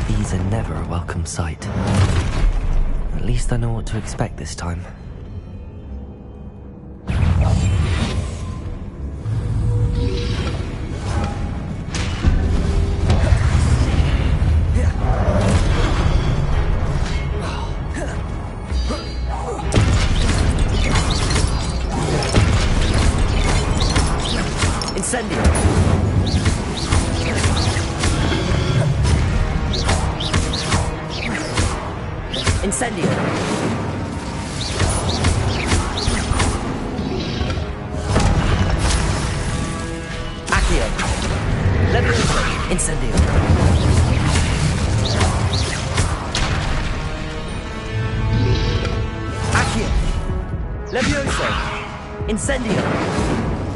These are never a welcome sight. At least I know what to expect this time. Incendio! Accio! Levioso! Incendio! Accio! Levioso! Incendio!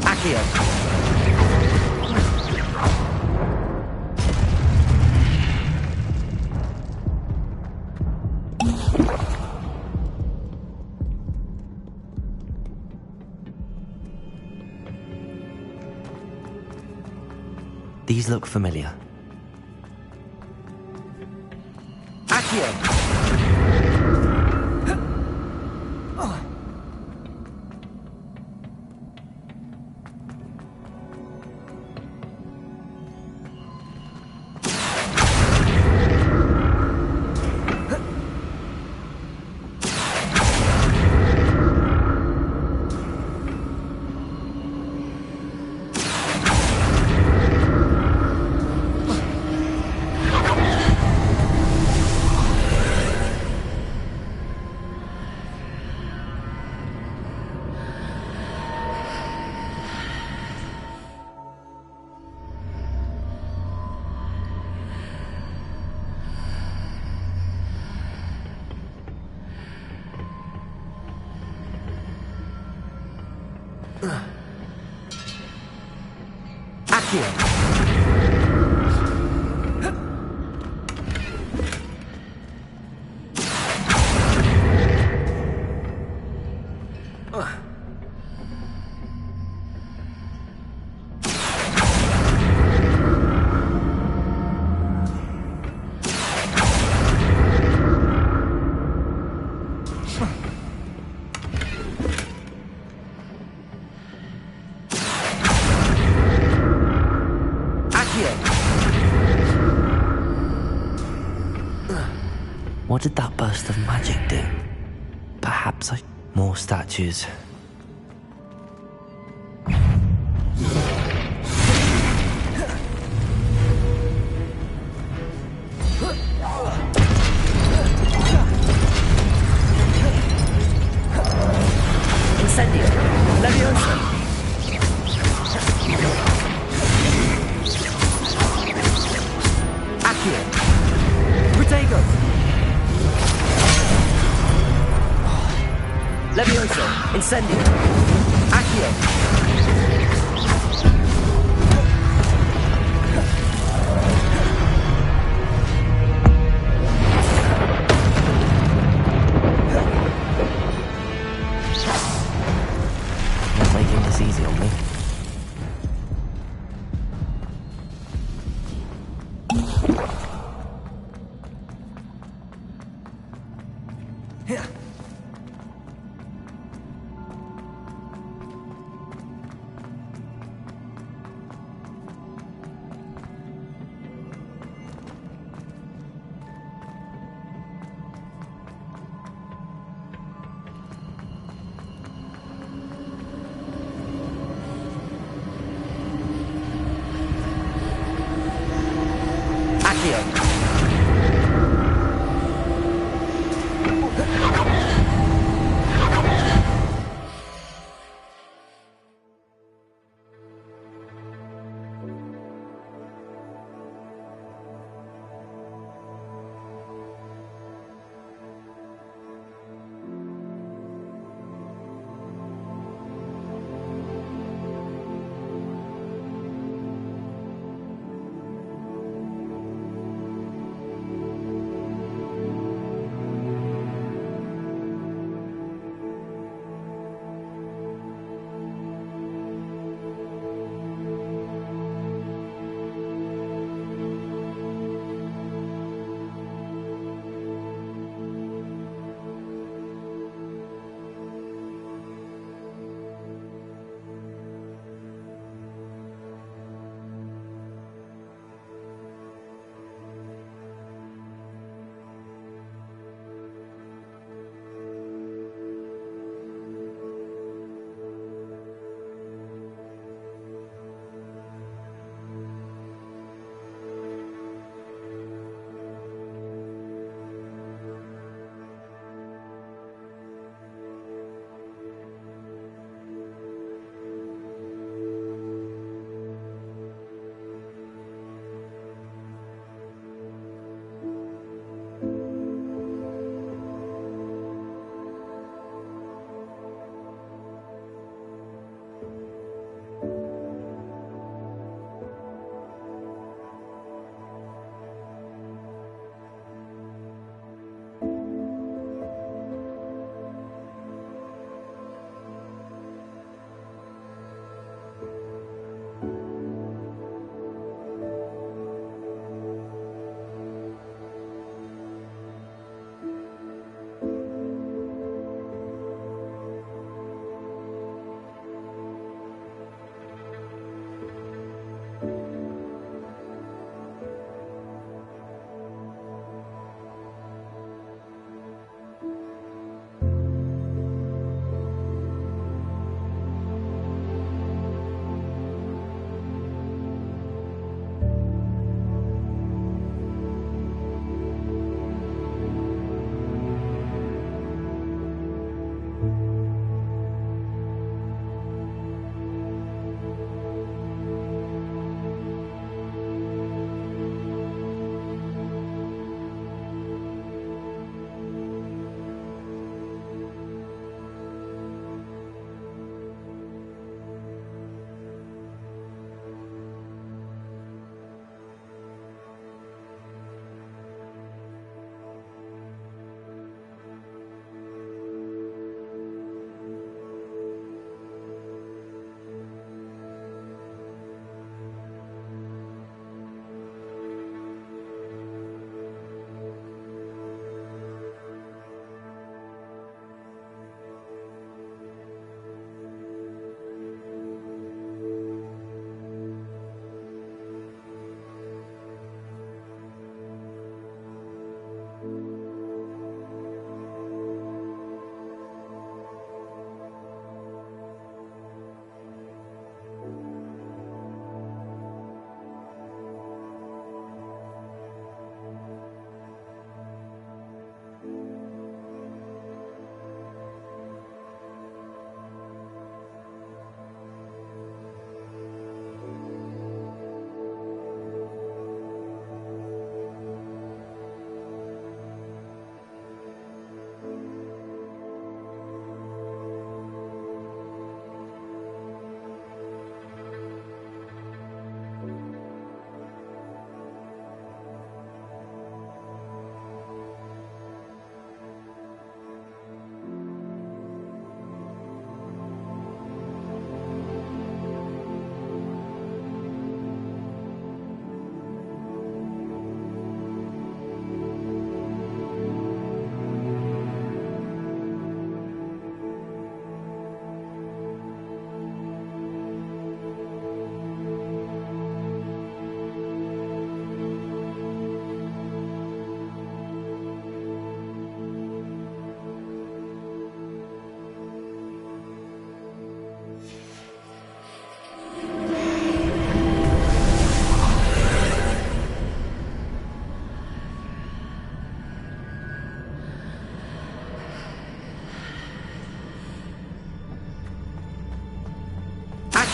Accio! These look familiar. Accio! What did that burst of magic do? Perhaps more statues. Incendio. Leviosa. Accio. Protego. Levioso. Incendio. Accio. Not making this easy on me.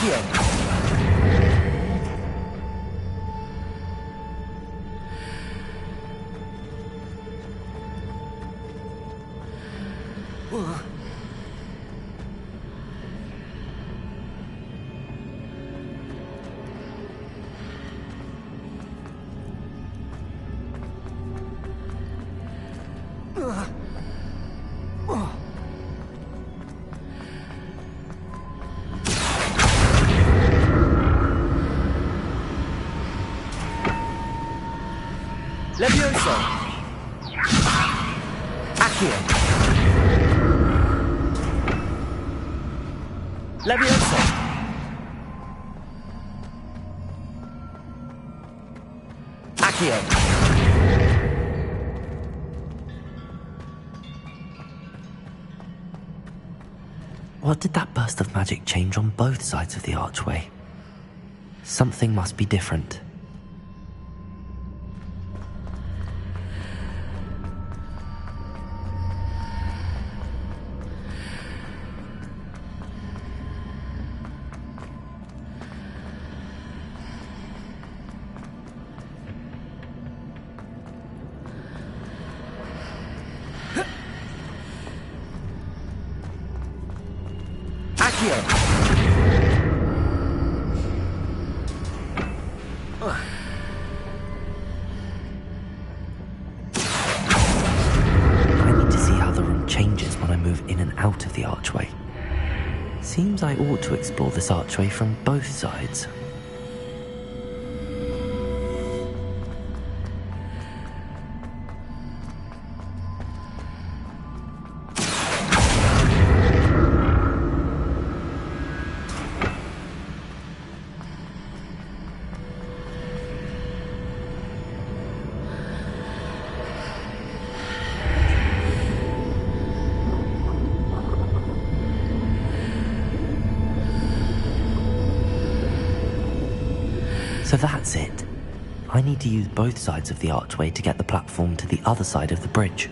Accio! Levioso! Accio! Levioso! Accio! What did that burst of magic change on both sides of the archway? Something must be different. I need to see how the room changes when I move in and out of the archway. Seems I ought to explore this archway from both sides. So that's it. I need to use both sides of the archway to get the platform to the other side of the bridge.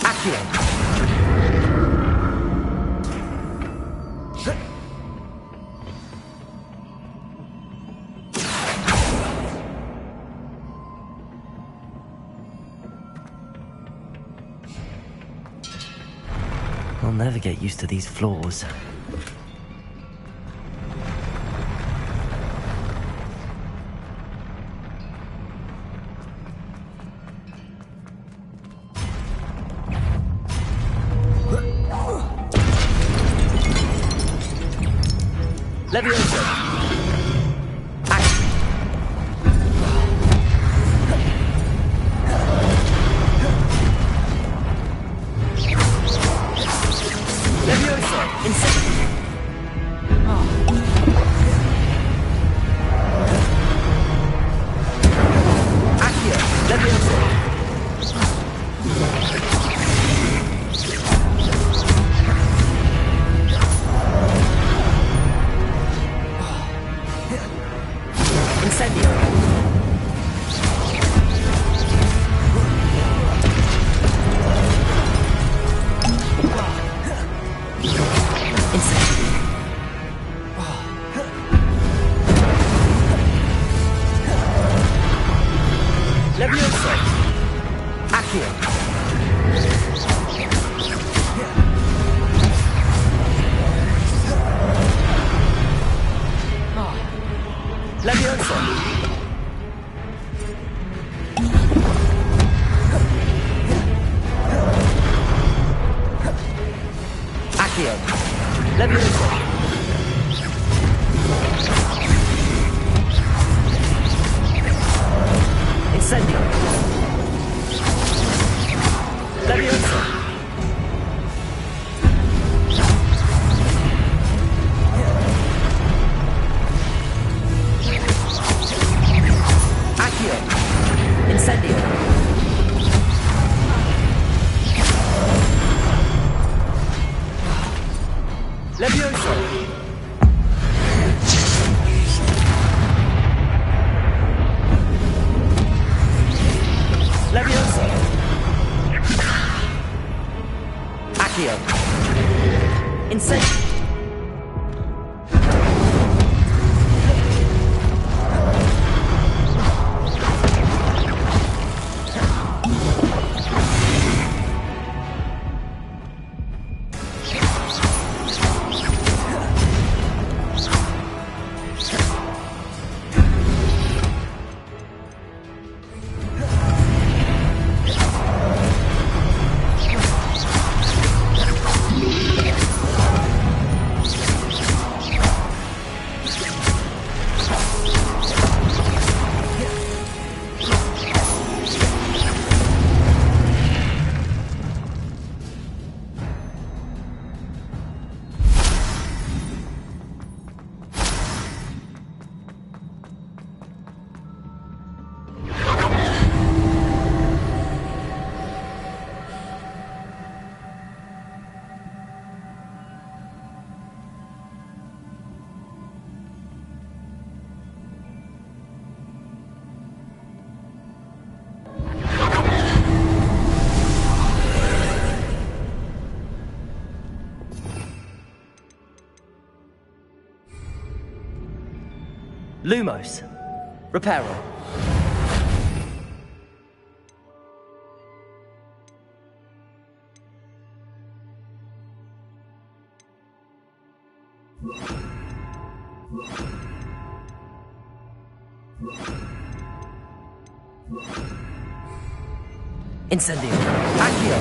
Accio! I'll never get used to these floors. Levioso! Levioso! Accio! Levioso! Accio! Levioso! Incendio! Levioso! Accio! Incendio! Levioso! Accio. Incendio. Lumos. Reparo. Incendio. Accio.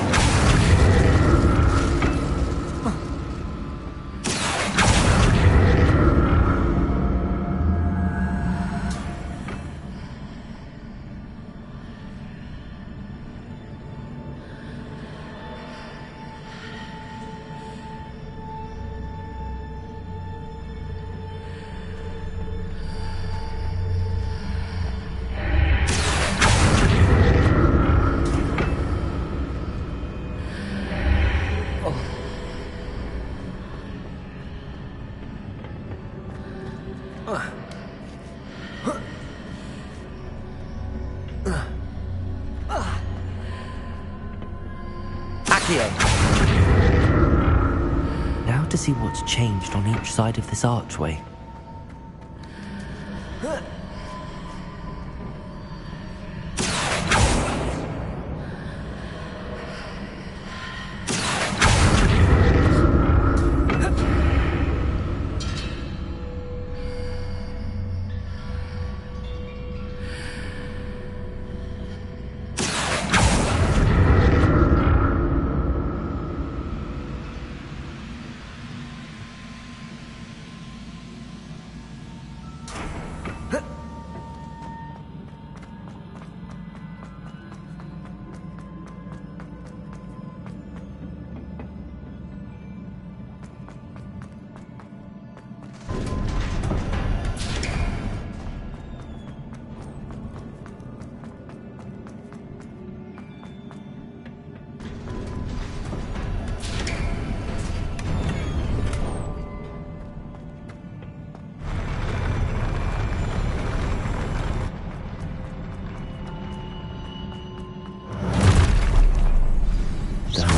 Now to see what's changed on each side of this archway.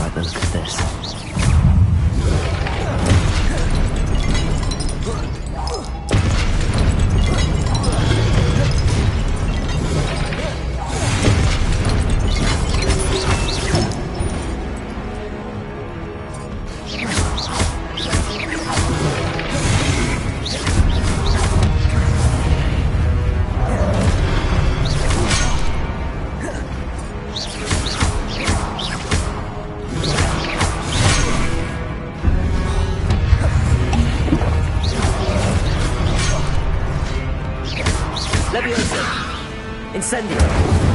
Look at this. Incendio.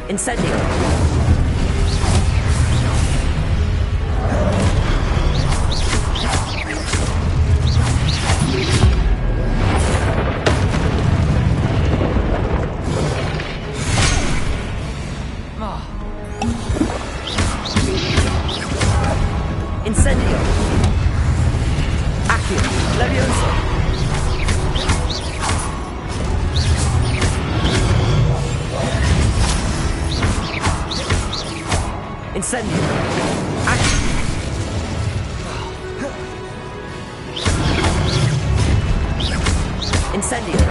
Incendio. Incendio! Accio! Leviosa! Incendio! Accio! Incendio!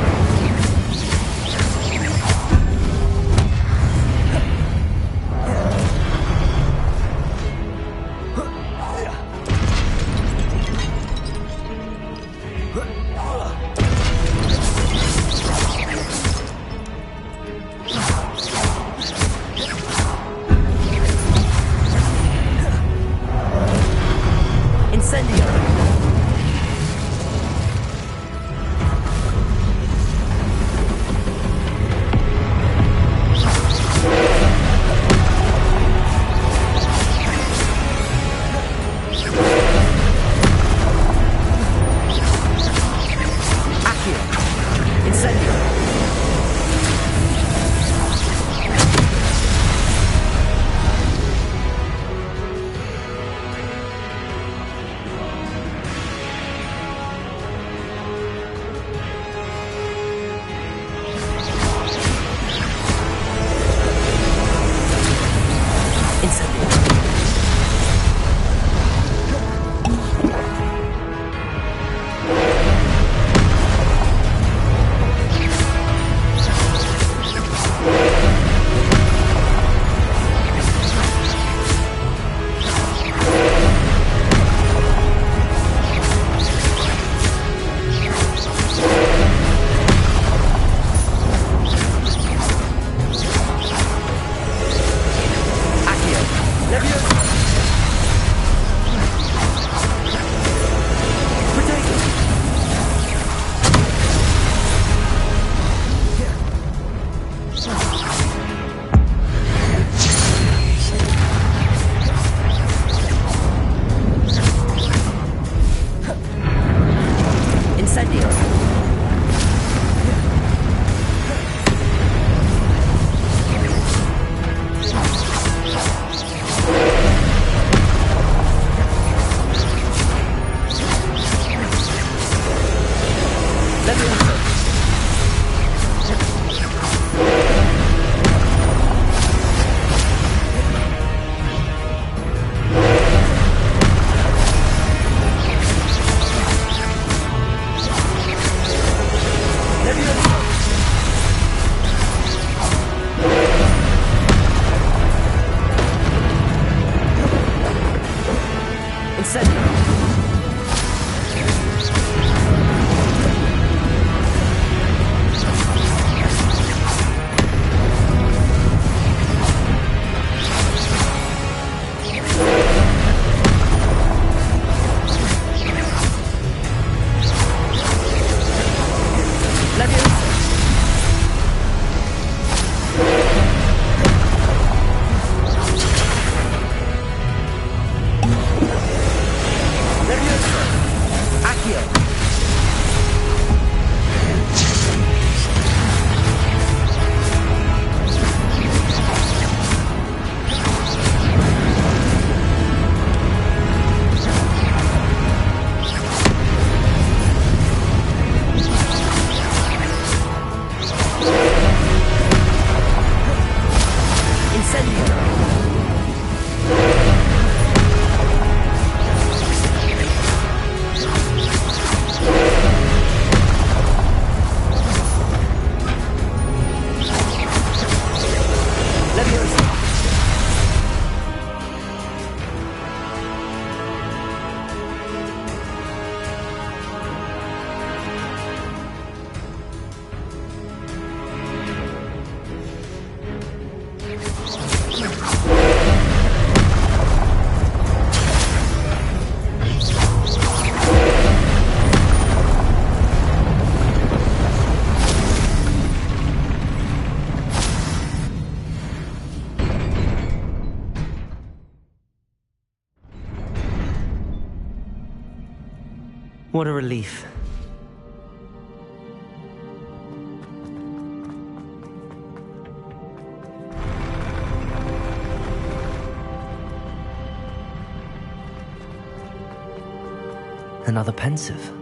What a relief. Another pensive.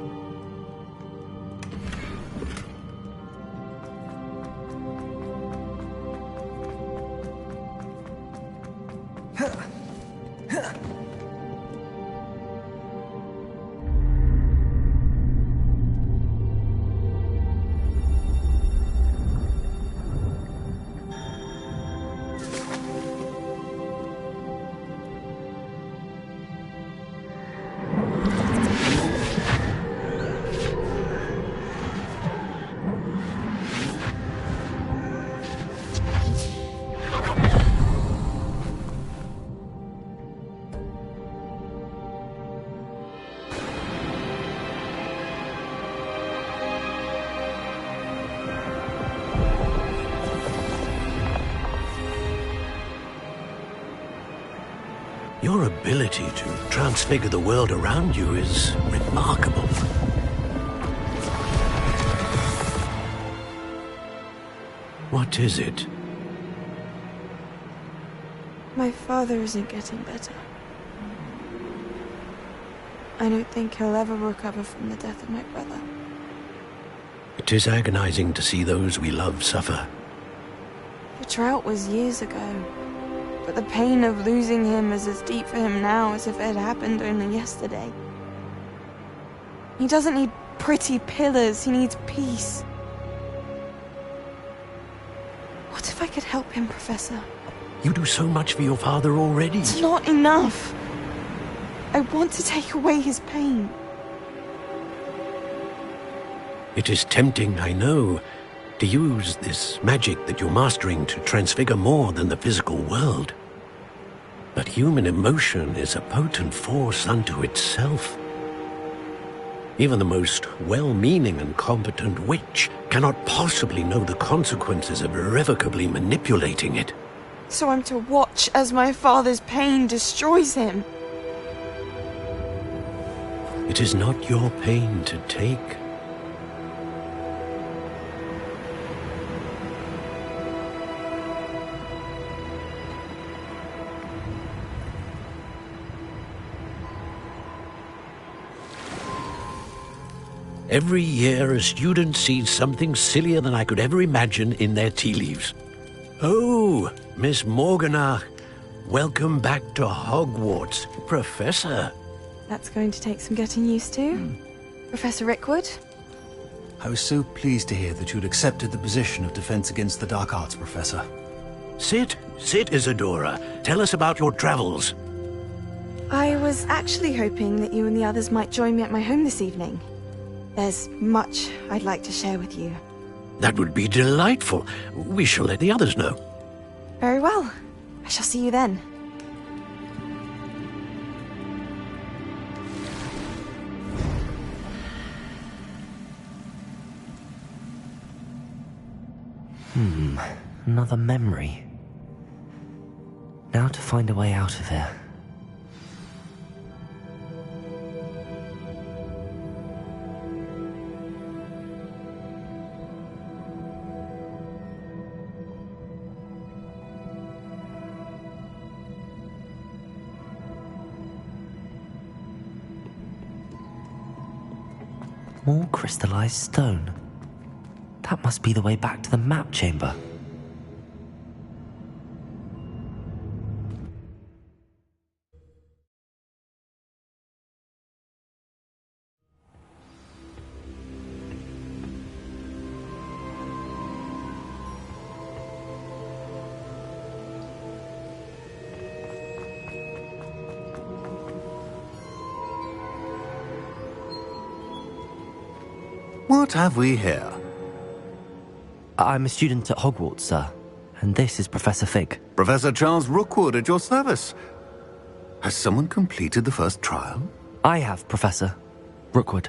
Your ability to transfigure the world around you is remarkable. What is it? My father isn't getting better. I don't think he'll ever recover from the death of my brother. It is agonizing to see those we love suffer. The drought was years ago, but the pain of losing him is as deep for him now as if it had happened only yesterday. He doesn't need pretty pillars, he needs peace. What if I could help him, Professor? You do so much for your father already. It's not enough. I want to take away his pain. It is tempting, I know, to use this magic that you're mastering to transfigure more than the physical world. But human emotion is a potent force unto itself. Even the most well-meaning and competent witch cannot possibly know the consequences of irrevocably manipulating it. So I'm to watch as my father's pain destroys him. It is not your pain to take. Every year, a student sees something sillier than I could ever imagine in their tea leaves. Oh, Miss Morganach, welcome back to Hogwarts, Professor. That's going to take some getting used to. Professor Rickwood? I was so pleased to hear that you'd accepted the position of Defense Against the Dark Arts, Professor. Sit, Isadora. Tell us about your travels. I was actually hoping that you and the others might join me at my home this evening. There's much I'd like to share with you. That would be delightful. We shall let the others know. Very well. I shall see you then. Another memory. Now to find a way out of here. More crystallized stone. That must be the way back to the map chamber. What have we here? I'm a student at Hogwarts, sir, and this is Professor Fig. Professor Charles Rookwood at your service. Has someone completed the first trial? I have, Professor Rookwood.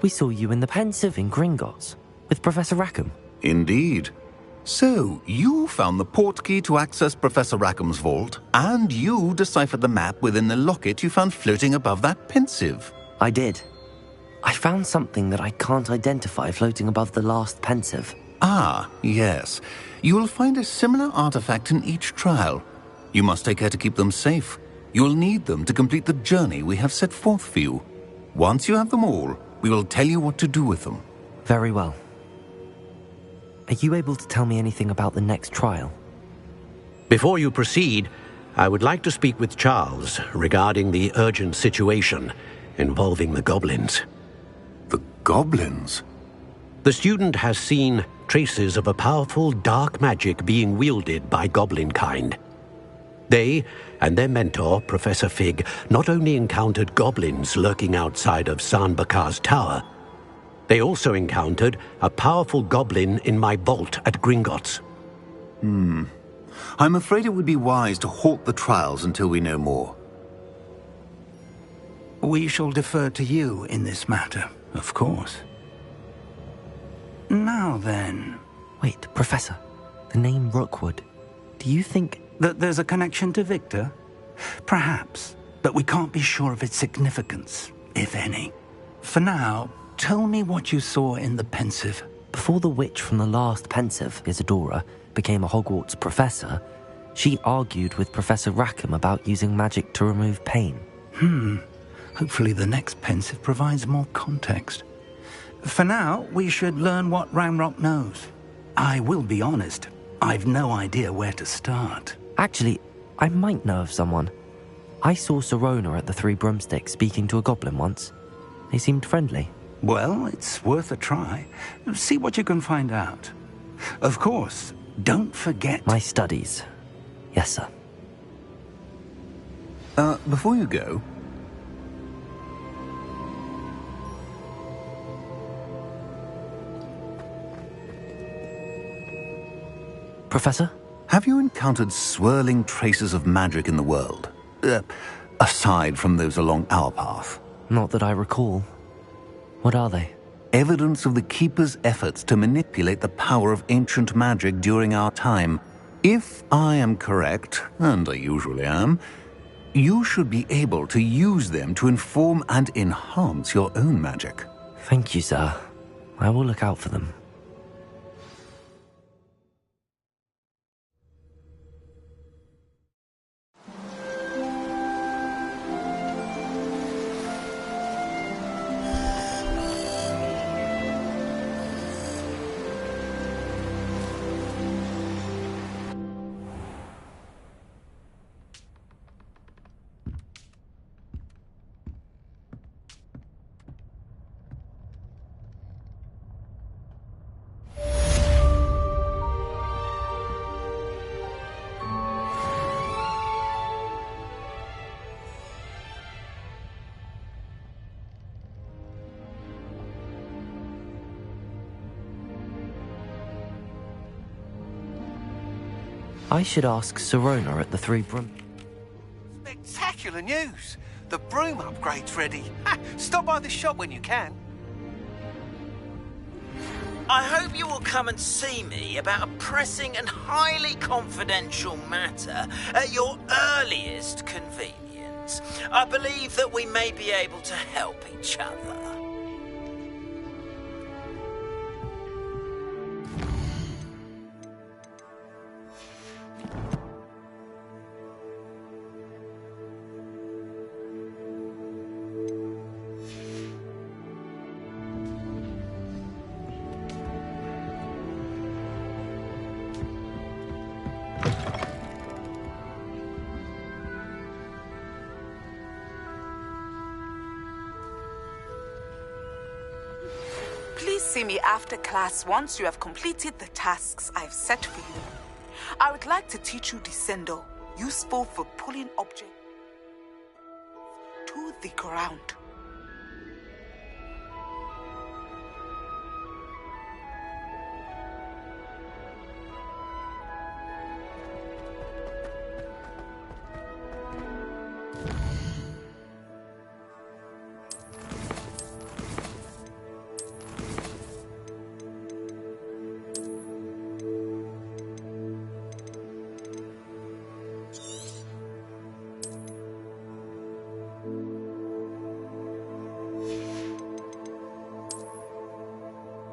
We saw you in the Pensive in Gringotts with Professor Rackham. Indeed. So, you found the portkey to access Professor Rackham's vault, and you deciphered the map within the locket you found floating above that Pensive. I did. I found something that I can't identify floating above the last Pensive. Ah, yes. You will find a similar artifact in each trial. You must take care to keep them safe. You will need them to complete the journey we have set forth for you. Once you have them all, we will tell you what to do with them. Very well. Are you able to tell me anything about the next trial? Before you proceed, I would like to speak with Charles regarding the urgent situation involving the goblins. The goblins? The student has seen traces of a powerful dark magic being wielded by goblin kind. They and their mentor, Professor Fig, not only encountered goblins lurking outside of San Bakar's tower, they also encountered a powerful goblin in my vault at Gringotts. I'm afraid it would be wise to halt the trials until we know more. We shall defer to you in this matter, of course. Now then... Wait, Professor. The name Rookwood. Do you think... that there's a connection to Victor? Perhaps, but we can't be sure of its significance, if any. For now, tell me what you saw in the Pensive. Before the witch from the last Pensive, Isadora, became a Hogwarts professor, she argued with Professor Rackham about using magic to remove pain. Hopefully the next Pensive provides more context. For now, we should learn what Ranrock knows. I will be honest, I've no idea where to start. Actually, I might know of someone. I saw Sirona at the Three Broomsticks speaking to a goblin once. They seemed friendly. Well, it's worth a try. See what you can find out. Of course, don't forget... My studies. Yes, sir. Before you go... Professor? Have you encountered swirling traces of magic in the world? Aside from those along our path? Not that I recall. What are they? Evidence of the Keeper's efforts to manipulate the power of ancient magic during our time. If I am correct, and I usually am, you should be able to use them to inform and enhance your own magic. Thank you, sir. I will look out for them. I should ask Sirona at the Three Broom... Spectacular news! The broom upgrade's ready. Stop by the shop when you can. I hope you will come and see me about a pressing and highly confidential matter at your earliest convenience. I believe that we may be able to help each other. Please see me after class once you have completed the tasks I've set for you. I would like to teach you Descendo, useful for pulling objects to the ground.